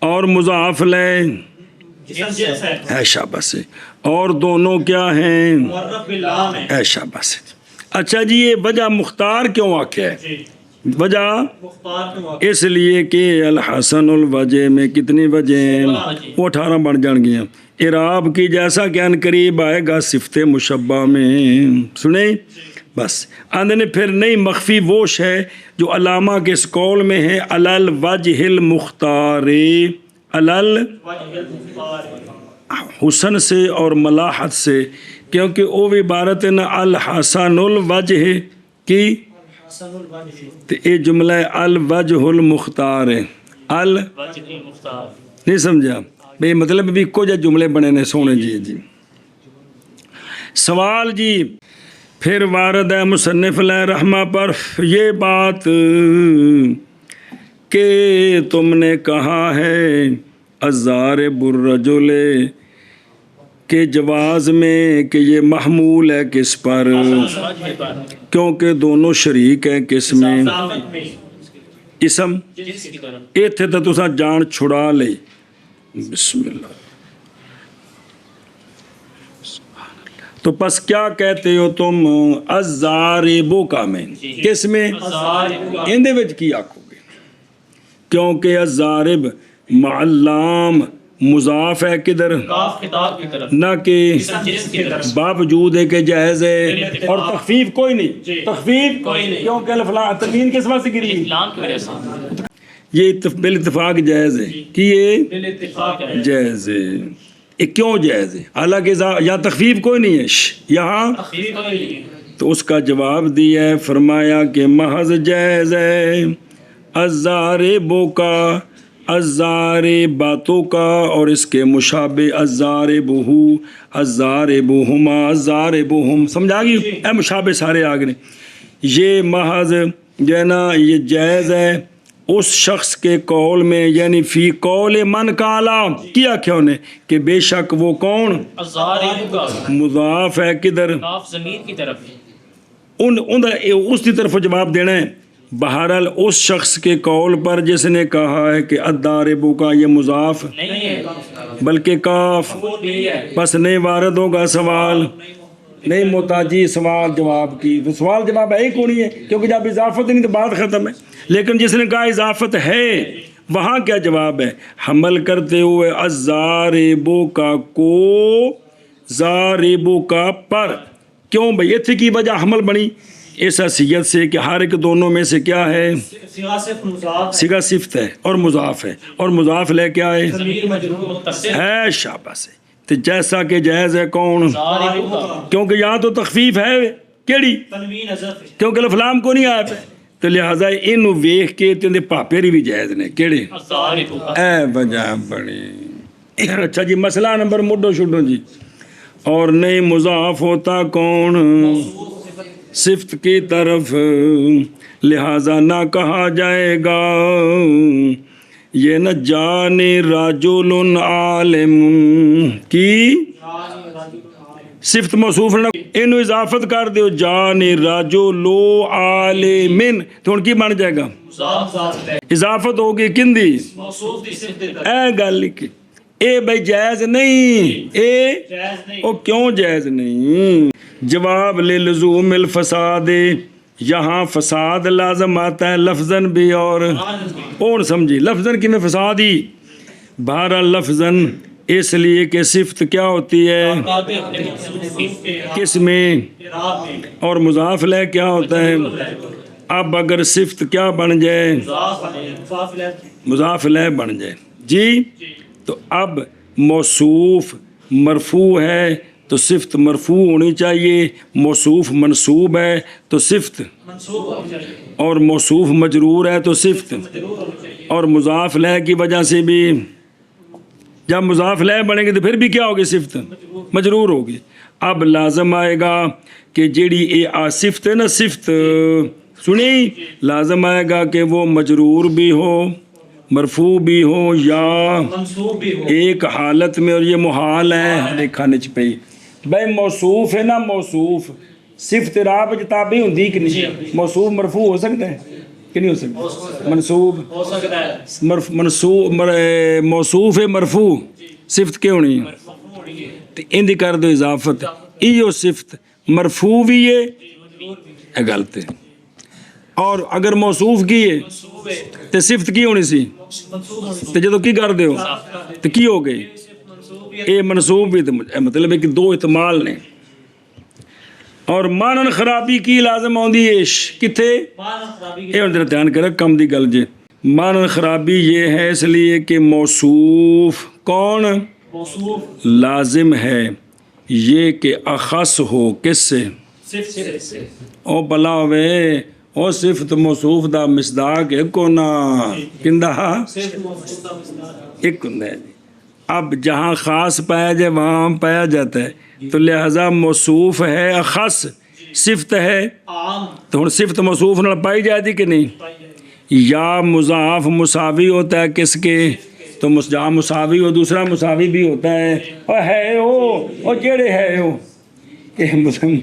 اور مضاف لے ہے شاباش ہے، اور دونوں کیا ہیں؟ معرف باللام ہے، ہے شاباش۔ اچھا جی یہ وجہ مختار کیوں واقع ہے؟ وجہ مختار کیوں واقع؟ اس لیے کہ الحسن الوجہ میں کتنی وجہ ہیں؟ وہ 18 بن جان گئے ہیں، اعراب کی جیسا کہ ان قریب آئے گا صفت مشبہ میں، سنیں بس اندنے پھر نئی مخفی ووش ہے جو علامہ کے اس قول میں ہے علل وجہ المختار، علل حسن سے اور ملاحت سے، کیونکہ وہ عبارت ہے نا الحسن الوجہ کی، تو یہ جملہ الوجہ المختار ہے، نہیں سمجھا بھئی مطلب بھی کو جا جملے بنے نے سونے جی۔ سوال جی پھر وارد ہے مصنف علیہ رحمہ پر یہ بات کہ تم نے کہا ہے الضارب الرجل کے جواز میں کہ یہ محمول ہے کس پر؟ کیونکہ دونوں شریک ہیں کس میں؟ اسم ایتھے تو تسا جان چھڑا لے، بسم اللہ۔ تو پس کیا کہتے ہو تم الضارب کا میں کس میں؟ اندے وچ کی آکھو گے؟ کیونکہ الضارب معلام مضاف ہے کدھر؟ کاف خطاب کی طرف، نہ کہ جنس کی طرف، باوجود ہے کہ جائز ہے، اور تخفیف کوئی نہیں، تخفیف کوئی نہیں، کیونکہ الف لام تنوین کس وجہ سے گری؟ اسلام کی وجہ سے یہ بالاتفاق جائز ہے کہ یہ بالاتفاق ہے، جائز ہے۔ یہ کیوں جائز ہے؟ حالانکہ یہاں تخفیف کوئی نہیں ہے، یہاں تخفیف کوئی نہیں ہے۔ تو اس کا جواب دیا ہے، فرمایا کہ محض جائز ہے الضاربوں کا، الضارباتوں کا، اور اس کے مشابہ الضاربہ، الضاربہما، الضاربہم، سمجھا گی؟ اے مشابہ سارے آگے، یہ محض جو ہے نا یہ جائز ہے اس شخص کے قول میں، یعنی فی قول من کالا کیا کیا نے کہ بے شک وہ کون الضارب کا مضاف ہے کدھر؟ کاف ضمیر کی طرف ہے، اس کی طرف جواب دینا ہے۔ بہرحال اس شخص کے قول پر جس نے کہا ہے کہ الضارب کا یہ مضاف نہیں ہے، بلکہ کاف، مفعول بھی ہے، بس نہیں وارد ہوگا سوال، نہیں محتاجی سوال جواب کی، تو سوال جواب ہے ہی کون ہے، کیونکہ جب اضافت نہیں تو بات ختم ہے۔ لیکن جس نے کہا اضافت ہے وہاں کیا جواب ہے؟ حمل کرتے ہوئے الضاربوں کا کو ضاربوں کا پر، کیوں بھئی اتھے کی وجہ حمل بنی اس حیثیت سے کہ ہر ایک دونوں میں سے کیا ہے؟ صیغہ صرف مضاف صیغہ صفت ہے اور مضاف ہے، اور مضاف لے کیا ہے؟ ضمیر مجرور متصل ہے، شاباش ہے۔ تو جیسا کہ جائز ہے کون؟ الضارب کا، کیونکہ یہاں تو تخفیف ہے کیڑی، تنوین حذف ہے، کیونکہ الف لام کو نہیں آیا پہ، تو لہذا انہوں ویکھ کے تے پاپے بھی جائز نے کیڑے الضارب کا، اے وجہ بڑی۔ اچھا جی مسئلہ نمبر مڈو شڈو جی، اور نہیں مضاف ہوتا کون؟ صفت کی طرف، لہذا نہ کہا جائے گا یہ نہ جانے رجل عالم کی صفت موصوف نہ انہوں اضافت کر دیو جانے رجل عالم، تو ان کی بن جائے گا مضاف ہے، اضافت ہوگی کندی موصوف دی صفت دی طرف، اے گل لکھی اے بھائی جائز نہیں، اے جائز نہیں، او کیوں جائز نہیں؟ جواب للزوم الفساد، یہاں فساد لازم آتا ہے لفظاً بھی اور سمجھی لفظاً کی میں فساد ہی بہرحال لفظاً اس لیے کہ صفت کیا ہوتی ہے کس میں، اور مضاف لے کیا ہوتا ہے؟ اب اگر صفت کیا بن جائے؟ مضاف لے بن جائے جی، تو اب موصوف مرفوع ہے تو صفت مرفوع ہونی چاہیے، موصوف منصوب ہے تو صفت، اور موصوف مجرور ہے تو صفت، اور مضاف لے کی وجہ سے بھی جب مضاف لے بنے گے تو پھر بھی کیا ہوگی؟ صفت مجرور ہوگی۔ اب لازم آئے گا کہ جیڑی اے صفت ہے نا، صفت سنی، لازم آئے گا کہ وہ مجرور بھی ہو، مرفوع بھی ہو، یا منصوب بھی ہو، ایک حالت میں، اور یہ محال ہے دیکھا نچ پہ بھائی موصوف ہے نا، موصوف صفت راب جتابی ہوں دی کہ نہیں؟ موصوف مرفوع ہو سکتا ہے کہ نہیں ہو سکتا؟ منصوب ہو سکتا ہے، منصوب موصوف مرفوع صفت کیوں نہیں ہے؟ تو ان دی کر دو اضافت، ایو صفت مرفوع بھی ہے غلط ہے، اور اگر موصوف کی ہے تو صفت کی ہونی سی، تو جدو کی کر دیو تو کی ہو گئی؟ اے منصوب بھی، مطلب ہے کہ دو احتمال نے۔ اور مانن خرابی کی لازم آندی ایش کتھے؟ اے اندر دھیان کرے کم دی گل جے، مانن خرابی یہ ہے اس لیے کہ موصوف کون موصوف لازم ہے یہ کہ اخص ہو کس سے؟ صفت سے، او بلا ہوئے او صفت موصوف دا مصداق ایک ہونا کندہ صرف موصوف کا مصداق ایک ہونا ہے۔ اب جہاں خاص پایا جائے وہاں پایا جاتا ہے، تو لہذا موصوف ہے اخص، صفت ہے عام تو ہن صفت موصوف نہ پائی جاتی کہ نہیں؟ یا مضاف مساوی ہوتا ہے کس کے؟ تو جہاں مساوی ہو دوسرا مساوی بھی ہوتا ہے، اور ہے او جیڑے ہے او کہ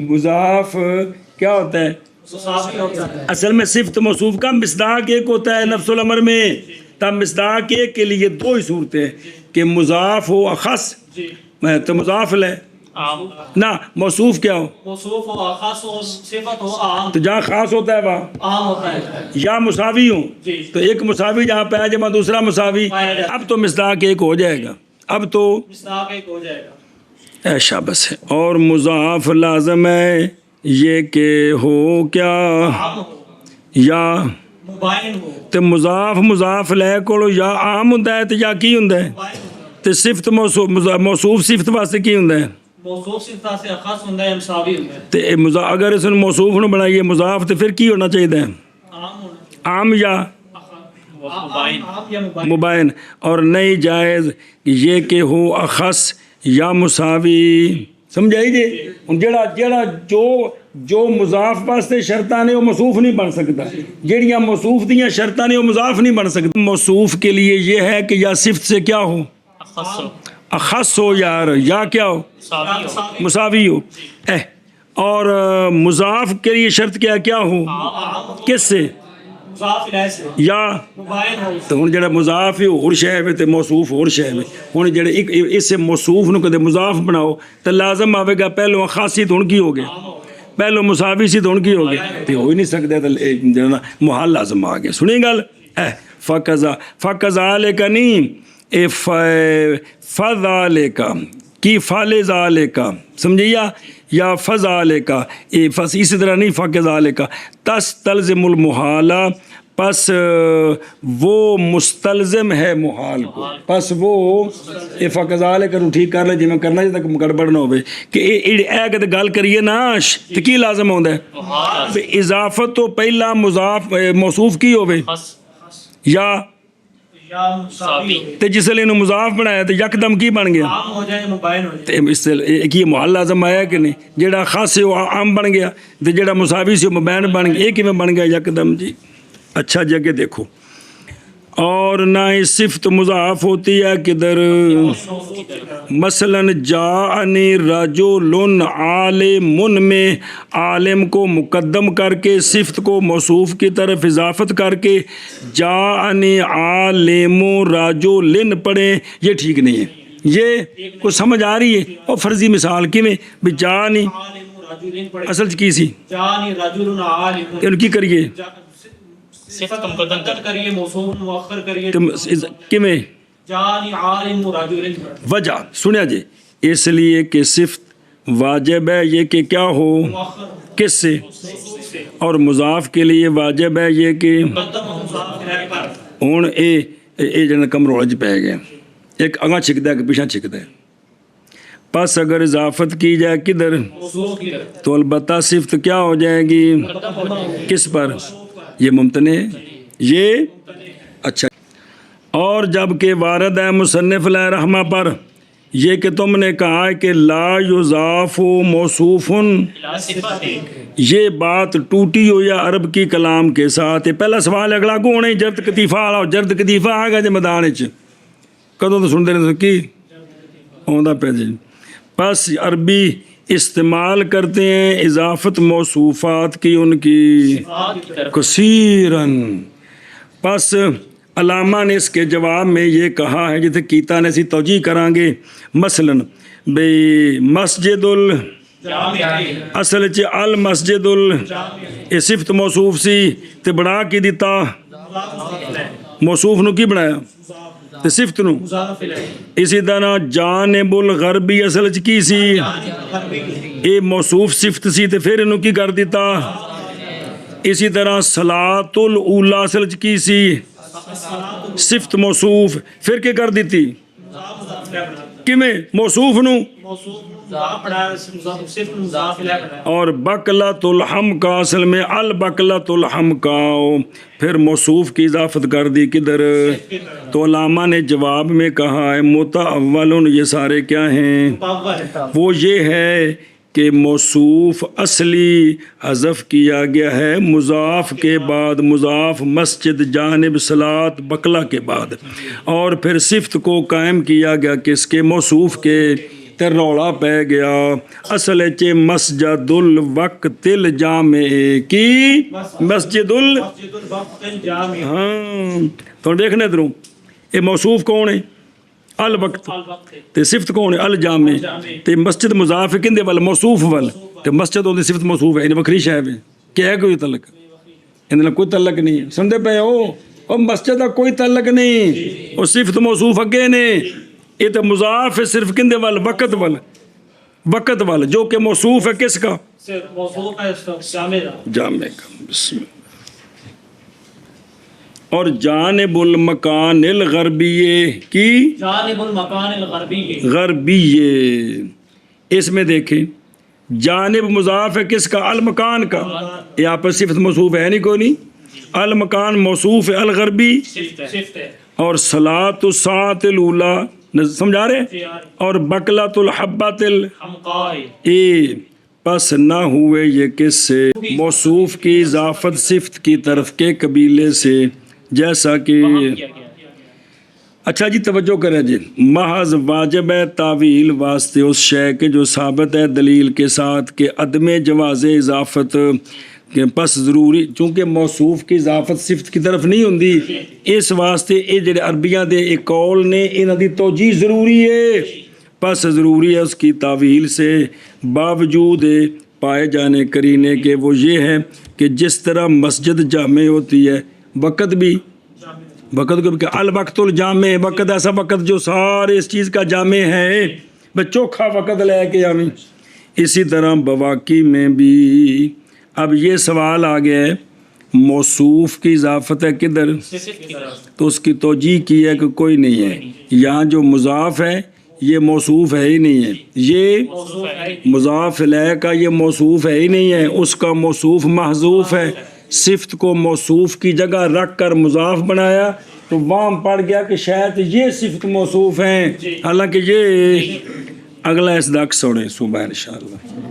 مضاف کیا ہوتا ہے؟ مصافی ہوتا ہے، اصل میں صفت موصوف کا مصداق ایک ہوتا ہے نفس الامر میں، تب مصداق ایک کے لیے دو ہی صورتیں کہ مضاف ہو اخص تو مضاف لے عام، نہ موصوف کیا ہو، موصوف ہو خاص ہو، صفت ہو عام، تو جہاں خاص ہوتا ہے وہاں عام ہوتا ہے، یا مساوی ہو جی، تو ایک مساوی جہاں پہ آ جائے وہاں دوسرا مساوی، اب تو مصداق ایک ہو جائے گا۔ اب تو مصداق ایک ہو جائے گا. ایشا بس ہے. اور مضاف لازم ہے یہ کہ ہو کیا عام ہو یا مبائن ہو. تے مضاف لے کولو یا عام ہوندا ہے تے یا کی ہوندا ہے مبائن ہو. تے صفت موصوف صفت واسطے کی ہوندا ہے موصوف صفت سے خاص ہوندا ہے مساوی ہوندا ہے. تے اگر اس نے موصوف نو بنائیے مضاف تے پھر کی ہونا چاہیے عام ہونا عام یا مبائن. عام یا مبائن. مبین. اور نہیں جائز یہ کہ ہو اخص یا مساوی. سمجھائی جی. ہن جڑا جو مضاف واسطے شرطاں نے وہ موصوف نہیں بن سکتا. جڑیاں موصوف دیاں شرطاں نے وہ مضاف نہیں بن سکتا. موصوف کے لیے یہ ہے کہ یا صفت سے کیا ہو اخص ہو، اخص ہو یا کیا ہو مساوی ہو. مساوی ہو. اور مضاف کے لیے شرط کیا ہو کس سے مضاف الیہ سے یا مبائن ہو. تو ہن جڑا مضاف ہے اور شے ہے تے موصوف اور شے ہے. ہن جڑے اس سے موصوف نو کدے مضاف بناؤ تے لازم آوے گا پہلو خاصی تو ہن کی ہو گیا پہلو مساوی سی تو ہن کی ہو گیا تے ہو ہی نہیں سکدا تے جڑا محال لازم آ گیا. سنی گل فکذالک نہیں اے فذالک کی فالذالک سمجھیا یا فذالک اے فس اسی طرح نہیں فکذالک تستلزم المحالہ پس وہ مستلزم ہے محال کو. پس وہ اے فکذالک نو ٹھیک کر لے جی میں کرنا جے تک گڑبڑ نہ ہوے کہ اے کہ گل کریے نا تے کی لازم ہوندا ہے اضافت تو پہلا مضاف موصوف کی ہوے خاص یا مساوی ہو. تے جس لے نو مضاف بنایا تے یکدم کی بن گیا عام ہو جائے مبائن ہو جائے. تے اس سے کی محل لازم آیا کہ نہیں. جڑا خاص ہے وہ عام بن گیا تے جڑا مساوی سے مبین بن گیا. یہ کیویں بن گیا یکدم جی. اچھا جگہ دیکھو. اور نہ ہی صفت مضاف ہوتی ہے کدھر مثلا جاءنی رجل عالم میں عالم کو مقدم کر کے صفت کو موصوف کی طرف اضافت کر کے جاءنی عالم رجل پڑھیں یہ ٹھیک نہیں ہے. یہ کو سمجھ آ رہی ہے. اور فرضی مثال کیویں بھی جاءنی عالم رجل پڑھے اصل کی سی جانی رجل عالم ان کی کریے صفت کو مقدم کریے موصوف مؤخر کریے کیویں جانی عالم رجل. وجہ سنیا جی اس لیے کہ صفت واجب ہے یہ کہ کیا ہو کس سے اور مضاف کے لیے واجب ہے یہ کہ ہوں اے جنا کمرول چ پی گیا. ایک اگاں چھکتا ہے کہ پیچھا چھکتا ہے. پس اگر اضافت کی جائے کدھر تو البتہ صفت کیا ہو جائے گی کس پر یہ ممتنع ہے یہ اچھا. اور جب کہ وارد ہے مصنف علیہ رحمہ پر یہ کہ تم نے کہا ہے کہ لا یضاف موصوف یہ بات ٹوٹی ہو یا عرب کی کلام کے ساتھ. پہلا سوال اگلا کو ہونا ہی جرد کتیفہ آ جرد کتیفہ آ گا جی میدان چ کدوں تو سنتے رہے کی آندا پہ جی. پس عربی استعمال کرتے ہیں اضافت موصوفات کی ان کی کثیراً. پس علامہ نے اس کے جواب میں یہ کہا ہے جیسے کیتا نے اسی توجیہ کریں گے مثلاً بھئی مسجد اصل چ المسجد یہ صفت موصوف سی تے بنا کی دیتا موصوف نو کی بنایا تے صفت نو. اسی طرح جانب الغربی اصل چ کی سی اے موصوف صفت سی تے پھر انو کی کر دیتا. اسی طرح صلاۃ الاولی اصل چ کی سی صفت موصوف پھر کیا کر دیتی کیویں موصوف نو. اور بقلۃ الحم کا اصل میں البقلۃ الحم کا پھر موصوف کی اضافت کر دی کدھر. تو علامہ نے جواب میں کہا ہے متأول یہ سارے کیا ہیں وہ یہ ہے کہ موصوف اصلی حذف کیا گیا ہے مضاف کے بعد مضاف مسجد جانب صلاۃ بقلہ کے بعد اور پھر صفت کو قائم کیا گیا کس کے موصوف کے تے رولا پہ گیا اصل چ مسجد الوقت الجامع کی مسجد ہاں تو دیکھنے دروں یہ موصوف کون ہے الوقت تے صفت کون ہے الجامع تے مسجد مضاف ہے کندے ول موصوف ول تے مسجد دی صفت موصوف ہے وکری شے ہے کہ ہے کوئی تعلق ان میں کوئی تعلق نہیں سمجھے پے او مسجد دا کوئی تعلق نہیں او صفت موصوف اگے نے یہ تو مضاف ہے صرف کندے وال وقت وال جو کہ موصوف ہے کس کا موصوف ہے اس کا جامع کا جامع کا بسم اللہ اور جانب المکان الغربیہ کی جانب المکان الغربی غربیہ اس میں دیکھیں جانب مضاف ہے کس کا المکان کا یہاں پر صفت موصوف ہے نہیں کوئی نہیں المکان موصوف ہے الغربی صفت ہے اور صلاۃ الساعۃ الاولی سمجھا رہے اور بقلۃ الحبۃ حمقائی اے پس نہ ہوئے یہ کس سے موصوف کی اضافت صفت کی طرف کے قبیلے سے جیسا کہ کیا گیا اچھا جی توجہ کریں جی محض واجب ہے تعویل واسطے اس شے کے جو ثابت ہے دلیل کے ساتھ کہ عدم جواز اضافت کہ پس ضروری چونکہ موصوف کی اضافت صفت کی طرف نہیں ہوندی اس واسطے یہ جڑے عربیاں دے ایک قول نے انہاں دی توجیہ ضروری ہے پس ضروری ہے اس کی تعویل سے باوجود پائے جانے کرینے کے وہ یہ ہے کہ جس طرح مسجد جامع ہوتی ہے وقت بھی وقت کو الوقت الجامع وقت ایسا وقت جو سارے اس چیز کا جامع ہے بس چوکھا وقت لے کے ہمیں اسی طرح بواقی میں بھی اب یہ سوال آ گیا ہے موصوف کی اضافت ہے کدھر صفت کی طرف تو اس کی توجیہ کی ہے کہ کوئی نہیں ہے یہاں جو مضاف ہے یہ موصوف ہے ہی نہیں ہے یہ موصوف ہے مضاف الیہ کا یہ موصوف ہے ہی نہیں ہے اس کا موصوف محذوف ہے صفت کو موصوف کی جگہ رکھ کر مضاف بنایا تو وہاں پڑ گیا کہ شاید یہ صفت موصوف ہیں حالانکہ یہ اگلا اس دک سوڑے صبح انشاءاللہ